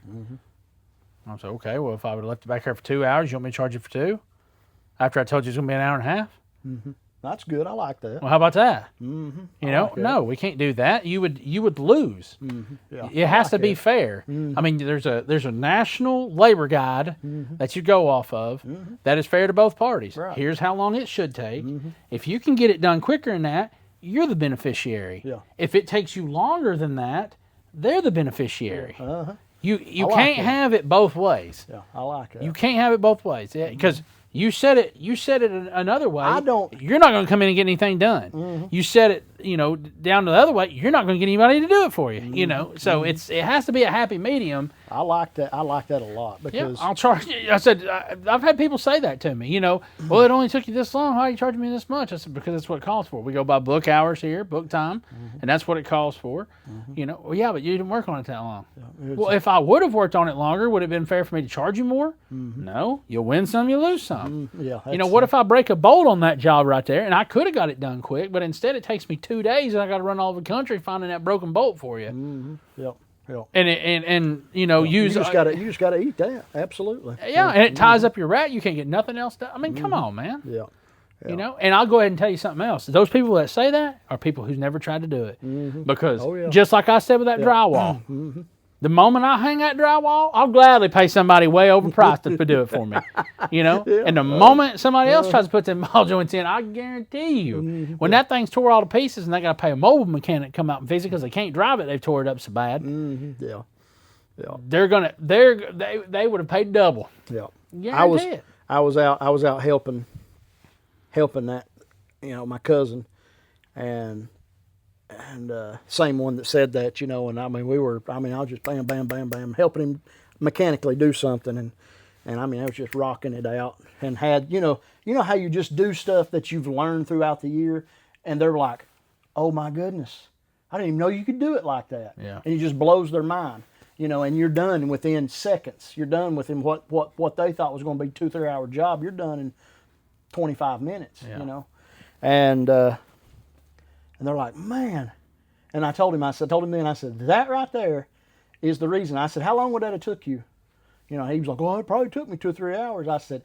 C: I said, "Okay, well, if I would have left it back here for 2 hours, you want me to charge you for 2? After I told you it's going to be an hour and a half?"
D: That's good. I like that.
C: Well, how about that? You know,
D: like that.
C: no, we can't do that. You would lose.
D: Yeah,
C: It
D: I
C: has
D: like
C: to be
D: it.
C: fair. I mean, there's a national labor guide that you go off of that is fair to both parties.
D: Right.
C: Here's how long it should take. If you can get it done quicker than that, you're the beneficiary.
D: Yeah.
C: If it takes you longer than that, they're the beneficiary.
D: Uh-huh.
C: You
D: I like
C: can't
D: that.
C: have it both ways.
D: Yeah, I like that.
C: You can't have it both ways because you said it. You said it another way.
D: I don't-
C: You're not going to come in and get anything done. You said it. You know, down to the other way. You're not going to get anybody to do it for you. You know, so it has to be a happy medium.
D: I like that. I like that a lot
C: Yeah,
D: because
C: I'll charge you. I said I've had people say that to me. You know, well, it only took you this long. How are you charging me this much? I said because that's what it calls for. We go by book hours here, book time, and that's what it calls for. You know, well, yeah, but you didn't work on it that long. Well, if I would have worked on it longer, would it have been fair for me to charge you more? No, you'll win some, you lose some.
D: yeah,
C: You know, what if I break a bolt on that job right there, and I could have got it done quick, but instead it takes me 2 days, and I got to run all over the country finding that broken bolt for you,
D: Yep. Yep.
C: and you know, use
D: You just gotta eat that. Absolutely.
C: yeah, and it ties up your rat. You can't get nothing else done. I mean, come on, man.
D: Yeah.
C: You know, and I'll go ahead and tell you something else. Those people that say that are people who's never tried to do it, because
D: Oh, yeah.
C: just like I said with that drywall. The moment I hang that drywall, I'll gladly pay somebody way overpriced to do it for me. You know? And the moment somebody else tries to put them ball joints in, I guarantee you, when that thing's tore all to pieces and they got to pay a mobile mechanic to come out and fix it because they can't drive it, they've tore it up so bad,
D: Yeah. Yeah.
C: they would have paid double.
D: Yeah.
C: Guarantee it.
D: I was out helping that, my cousin, and same one that said that, and I was just bam, bam, bam, bam, helping him mechanically do something, and I was just rocking it out, and had, you know how you just do stuff that you've learned throughout the year, and they're like, oh my goodness, I didn't even know you could do it like that.
C: Yeah.
D: And it just blows their mind, and you're done within seconds. You're done within what they thought was going to be 2-3 hour job. You're done in 25 minutes,
C: Yeah.
D: And they're like, man. And I told him then, I said, that right there is the reason. I said, how long would that have took you? He was like, well, it probably took me 2 or 3 hours. I said,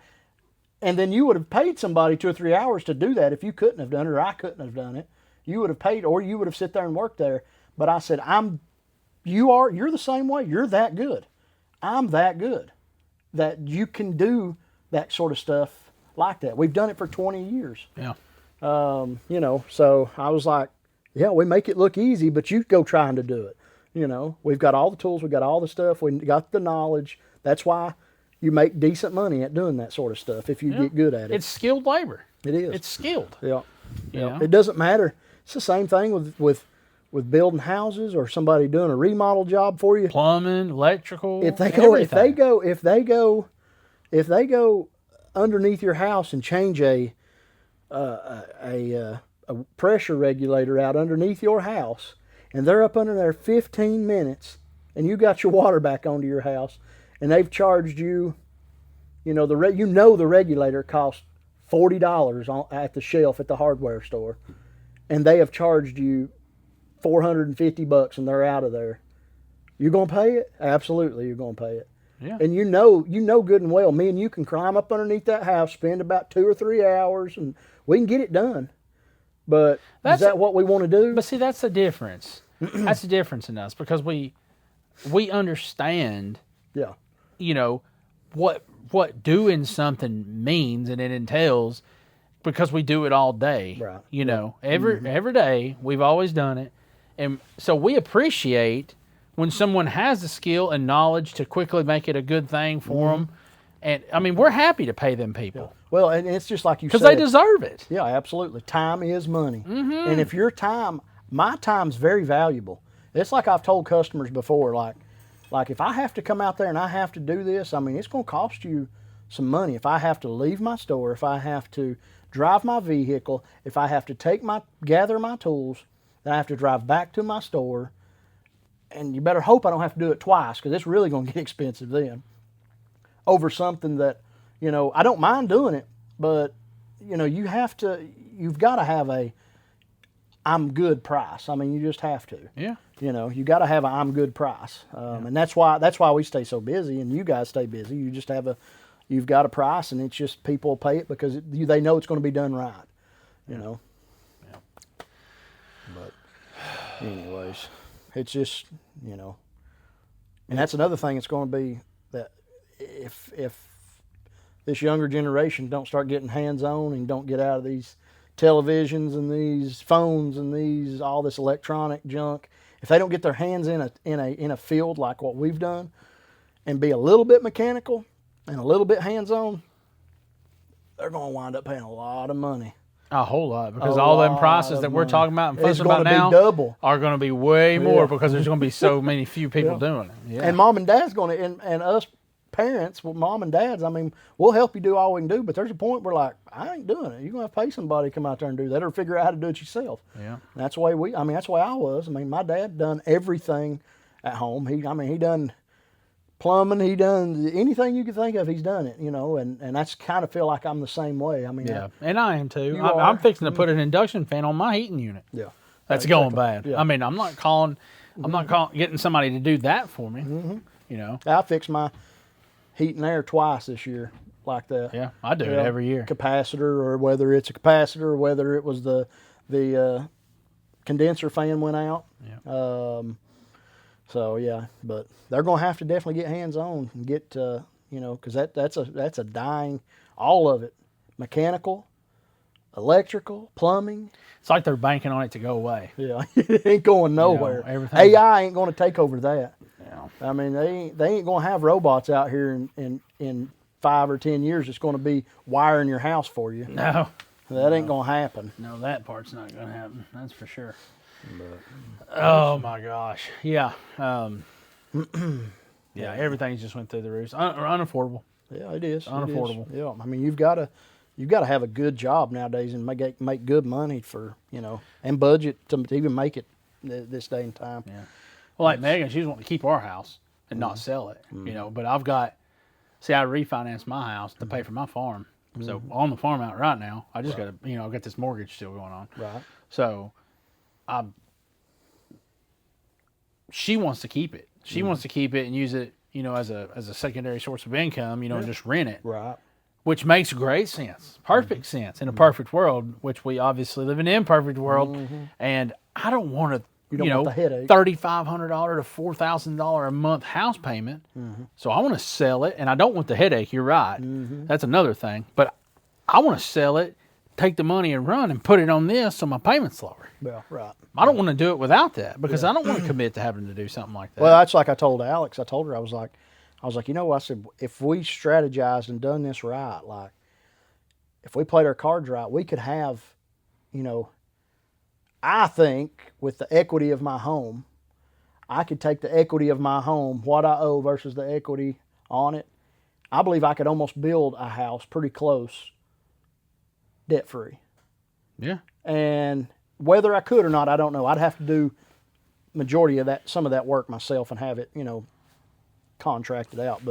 D: and then you would have paid somebody 2 or 3 hours to do that if you couldn't have done it, or I couldn't have done it. You would have paid, or you would have sit there and worked there. But I said, you're the same way. You're that good. I'm that good that you can do that sort of stuff like that. We've done it for 20 years.
C: Yeah.
D: So I was like, yeah, we make it look easy, but you go trying to do it. We've got all the tools, we got all the stuff, we got the knowledge. That's why you make decent money at doing that sort of stuff if you get good at it.
C: It's skilled labor.
D: It is.
C: It's skilled.
D: Yeah.
C: You know?
D: It doesn't matter. It's the same thing with building houses or somebody doing a remodel job for you.
C: Plumbing, electrical.
D: If they go underneath your house and change a pressure regulator out underneath your house, and they're up under there 15 minutes, and you got your water back onto your house, and they've charged you, the regulator costs $40 at the shelf at the hardware store, and they have charged you $450 and they're out of there. You gonna pay it? Absolutely, you're gonna pay it.
C: Yeah.
D: And you know good and well, me and you can climb up underneath that house, spend about 2 or 3 hours, and we can get it done. But is that what we want to do?
C: But see, that's the difference. That's the difference in us, because we understand,
D: Yeah.
C: what doing something means and it entails, because we do it all day.
D: Right.
C: Every day we've always done it, and so we appreciate when someone has the skill and knowledge to quickly make it a good thing for them. And we're happy to pay them people
D: Well, and it's just like you said.
C: because they deserve it.
D: Yeah, absolutely. Time is money. And if my time's very valuable. It's like I've told customers before, like if I have to come out there and I have to do this, it's going to cost you some money. If I have to leave my store, if I have to drive my vehicle, if I have to gather my tools, then I have to drive back to my store. And you better hope I don't have to do it twice, because it's really going to get expensive then. Over something that, I don't mind doing it, but, you've got to have a I'm good price. I mean, you just have to.
C: Yeah.
D: You got to have a I'm good price. And that's why we stay so busy, and you guys stay busy. You just you've got a price, and it's just people pay it because they know it's going to be done right,
C: Yeah.
D: But anyways, it's just, and that's another thing. It's going to be that if this younger generation don't start getting hands-on and don't get out of these televisions and these phones and all this electronic junk, if they don't get their hands in a field like what we've done and be a little bit mechanical and a little bit hands-on, they're going to wind up paying a lot of money.
C: A whole lot, because all them prices that we're talking about and
D: It's
C: fussing about
D: gonna be
C: now
D: double.
C: are going to be way more
D: Yeah.
C: because there's going to be so many few people doing it. Yeah.
D: And mom and dad's going to, and us parents, well, mom and dads, I mean, we'll help you do all we can do, but there's a point where, like, I ain't doing it. You're going to have to pay somebody to come out there and do that, or figure out how to do it yourself.
C: Yeah.
D: And that's the way that's the way I was. I mean, my dad done everything at home. He done plumbing, he done anything you could think of, he's done it, and that's kind of feel like I'm the same way. I mean,
C: Yeah, and I am too.
D: You
C: I'm
D: are.
C: fixing to put an induction fan on my heating unit.
D: yeah.
C: That's
D: Exactly.
C: going bad.
D: Yeah.
C: I mean, I'm not calling, getting somebody to do that for me.
D: Mm-hmm. I fixed my heat and air twice this year like that.
C: Yeah, I do it
D: Yeah.
C: every year.
D: Capacitor, or whether it's a capacitor, or whether it was the condenser fan went out.
C: Yeah.
D: So yeah, but they're going to have to definitely get hands on and get because that's a dying, all of it, mechanical, electrical, plumbing.
C: It's like they're banking on it to go away.
D: Yeah, it ain't going nowhere.
C: everything-
D: AI ain't going to take over that.
C: Yeah.
D: I mean, they ain't going to have robots out here in 5 or 10 years. It's going to be wiring your house for you.
C: No.
D: That ain't going to happen.
C: No, that part's not going to happen. That's for sure. Oh my gosh. Yeah. Yeah. Everything's just went through the roof. Unaffordable.
D: Yeah, it is.
C: Unaffordable.
D: It is. Yeah, I mean, you've got to have a good job nowadays and make good money for and budget to even make it this day and time.
C: Yeah. Well, like Megan, she's wanting to keep our house and not sell it. But I refinanced my house to pay for my farm. So on the farm out right now, I just got to, I've got this mortgage still going on.
D: Right.
C: So, she wants to keep it. She wants to keep it and use it, as a secondary source of income, and just rent it,
D: Right.
C: which makes great sense, perfect sense in a perfect world, which we obviously live in an imperfect world, and I don't want to.
D: You don't want the headache.
C: $3,500 to $4,000 a month house payment. So I want to sell it, and I don't want the headache. You're right. That's another thing. But I want to sell it, take the money and run, and put it on this so my payment's lower.
D: Yeah, right.
C: I don't want to do it without that because I don't want to commit to having to do something like that.
D: Well, that's like I told Alex. I told her, I was like, I said, if we strategized and done this right, like if we played our cards right, we could have, I think with the equity of my home, I could take the equity of my home, what I owe versus the equity on it. I believe I could almost build a house pretty close debt free.
C: Yeah.
D: And whether I could or not, I don't know. I'd have to do majority of that, some of that work myself, and have it, contracted out.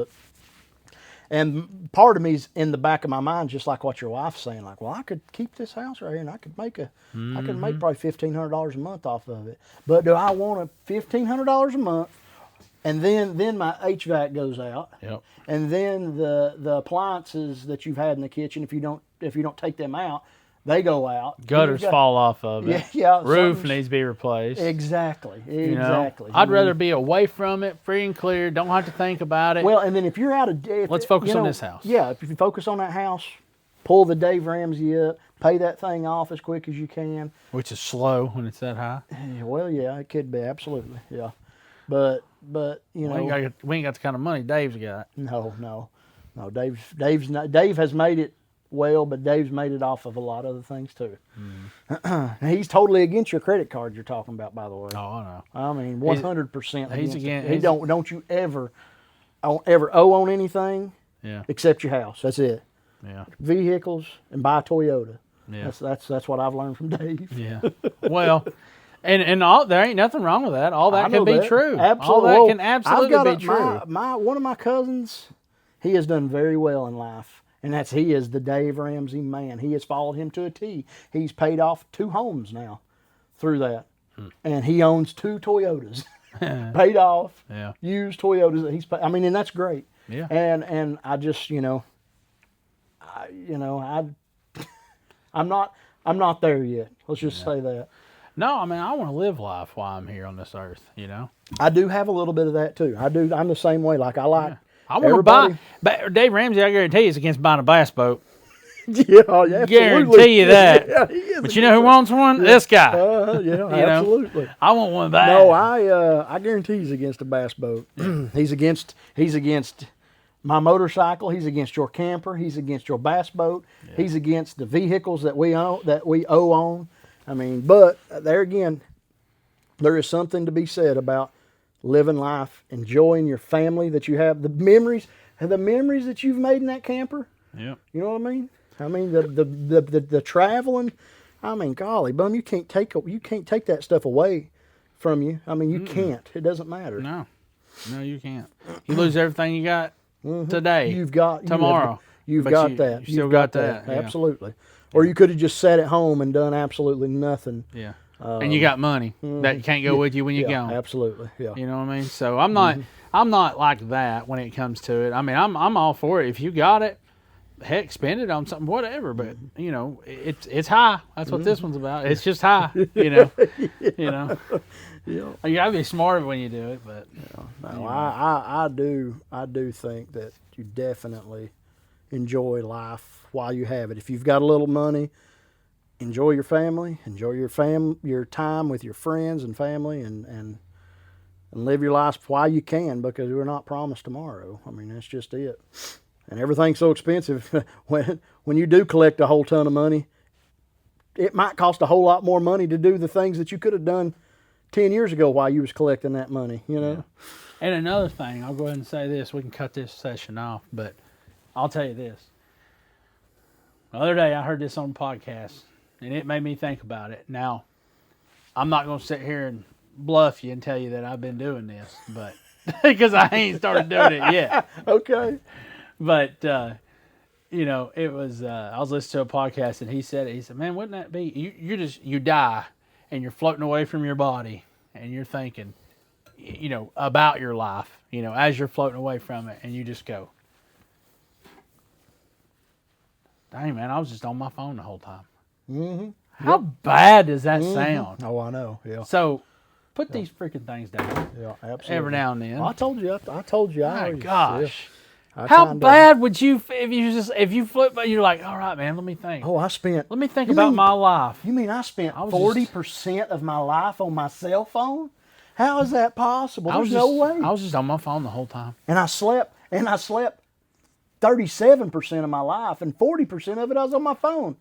D: And part of me's in the back of my mind, just like what your wife's saying, like, well, I could keep this house right here, and I could make probably $1,500 a month off of it. But do I want $1,500 a month, and then my HVAC goes out,
C: Yep.
D: and then the appliances that you've had in the kitchen, if you don't take them out, they go out.
C: Gutters fall off of it.
D: Yeah,
C: Roof
D: something's-
C: needs to be replaced.
D: Exactly.
C: Exactly. I'd rather be away from it, free and clear. Don't have to think about it.
D: Well, and then if you're out of,
C: Let's focus on this house.
D: Yeah, if you focus on that house, pull the Dave Ramsey up, pay that thing off as quick as you can.
C: Which is slow when it's that high.
D: Well, yeah, it could be, absolutely, yeah. But
C: We ain't got the kind of money Dave's got.
D: no. Dave has made it well, but Dave's made it off of a lot of other things too. He's totally against your credit card you're talking about, by the way.
C: Oh, I know.
D: I mean, 100%.
C: He's
D: against it.
C: against-
D: He
C: he's-
D: don't you ever owe on anything.
C: Yeah.
D: except your house. That's it.
C: Yeah.
D: Vehicles and buy a Toyota.
C: Yeah.
D: That's what I've learned from Dave.
C: Yeah. Well, and all there ain't nothing wrong with that. All that
D: I know
C: can be
D: that.
C: true.
D: Absolutely.
C: All that
D: Well,
C: can absolutely be true.
D: One of my cousins, he has done very well in life, and he is the Dave Ramsey man. He has followed him to a T. He's paid off 2 homes now through that, and he owns 2 Toyotas, paid off,
C: Yeah.
D: used Toyotas that he's paid. I mean, and that's great.
C: Yeah.
D: And I just I'm not there yet. Let's just say that.
C: No, I mean, I want to live life while I'm here on this earth, you know?
D: I do have a little bit of that too. I do. I'm the same way. Like I like.
C: I want to buy. But Dave Ramsey, I guarantee you, is against buying a bass boat.
D: Yeah, absolutely.
C: Guarantee you that.
D: Yeah, he is.
C: But you know who wants one? This guy.
D: Yeah, absolutely.
C: I want one back.
D: No, I guarantee he's against a bass boat. He's against my motorcycle. He's against your camper. He's against your bass boat. Yeah. He's against the vehicles that we own on. I mean, but there again, there is something to be said about living life, enjoying your family that you have, the memories that you've made in that camper.
C: Yeah.
D: You know what I mean? I mean the traveling. I mean, golly, bum, you can't take that stuff away from you. I mean, you can't. It doesn't matter.
C: No, you can't. You lose everything you got today.
D: You've got
C: tomorrow.
D: You've got that.
C: You still got that. Yeah.
D: Absolutely. Or you could have just sat at home and done absolutely nothing.
C: Yeah. And you got money that can't go with you when you're gone.
D: Absolutely. Yeah.
C: You know what I mean? So I'm not like that when it comes to it. I mean, I'm all for it. If you got it, heck, spend it on something, whatever. But you know, it's high. That's what this one's about. It's just high. You know. You know.
D: Yeah.
C: You gotta be smart when you do it, but
D: No, I do think that you definitely enjoy life while you have it. If you've got a little money, enjoy your family, enjoy your time with your friends and family, and live your life while you can, because we're not promised tomorrow. I mean, that's just it. And everything's so expensive. when you do collect a whole ton of money, it might cost a whole lot more money to do the things that you could have done 10 years ago while you was collecting that money, you know?
C: Yeah. And another thing, I'll go ahead and say this. We can cut this session off, but I'll tell you this. The other day I heard this on a podcast, and it made me think about it. Now, I'm not going to sit here and bluff you and tell you that I've been doing this, but because I ain't started doing it yet.
D: Okay.
C: But, you know, it was, I was listening to a podcast, and he said, man, wouldn't that be, you die, and you're floating away from your body, and you're thinking, you know, about your life, you know, as you're floating away from it, and you just go, dang, man, I was just on my phone the whole time. Mm-hmm. How bad does that sound?
D: Oh, I know. Yeah.
C: So, put these freaking things down.
D: Yeah, absolutely.
C: Every now and then.
D: Well, I told you.
C: My gosh.
D: Yeah,
C: how bad would you, if you flip, you're like, all right, man, let me think.
D: Oh, let
C: me think about my life.
D: You mean I spent 40% of my life on my cell phone? How is that possible? There's no way.
C: I was just on my phone the whole time.
D: And I slept 37% of my life, and 40% of it I was on my phone.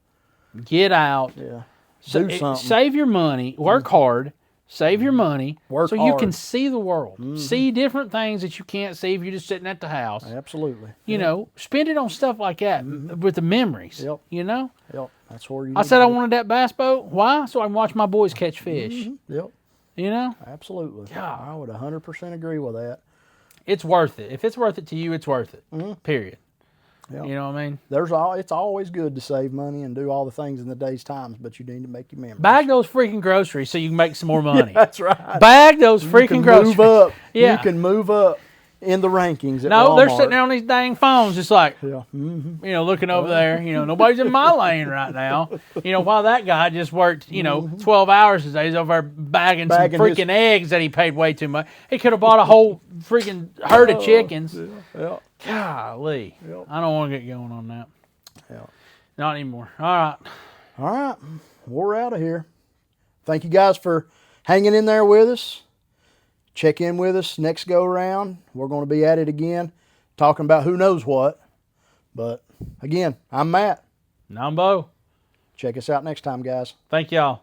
C: Get out.
D: Yeah.
C: Do
D: something.
C: Save your money. Work hard. Save your money.
D: Work
C: so
D: hard.
C: you can see the world. See different things that you can't see if you're just sitting at the house.
D: Absolutely.
C: You know, spend it on stuff like that with the memories.
D: Yep.
C: You know?
D: Yep. That's where you
C: I said I wanted that bass boat. Why? So I can watch my boys catch fish.
D: Yep.
C: You know?
D: Absolutely.
C: God.
D: I would 100% agree with that.
C: It's worth it. If it's worth it to you, it's worth it. Period.
D: Yep.
C: You know what I mean?
D: It's always good to save money and do all the things in the day's times, but you need to make your memories.
C: Bag those freaking groceries so you can make some more money.
D: That's right.
C: Bag those freaking groceries.
D: Move up.
C: Yeah.
D: You can move up in the rankings at
C: No,
D: Walmart.
C: they're sitting there on these dang phones just like,
D: Yeah. Mm-hmm.
C: you know, looking over there. You know, nobody's in my lane right now. You know, while that guy just worked, 12 hours a day, he's over there bagging some freaking eggs that he paid way too much. He could have bought a whole freaking herd of chickens.
D: Yeah.
C: Golly.
D: Yep.
C: I don't want to get going on that.
D: Yeah.
C: Not anymore. All right.
D: All right. We're out of here. Thank you guys for hanging in there with us. Check in with us next go around. We're going to be at it again, talking about who knows what. But again, I'm Matt.
C: And I'm Bo.
D: Check us out next time, guys.
C: Thank y'all.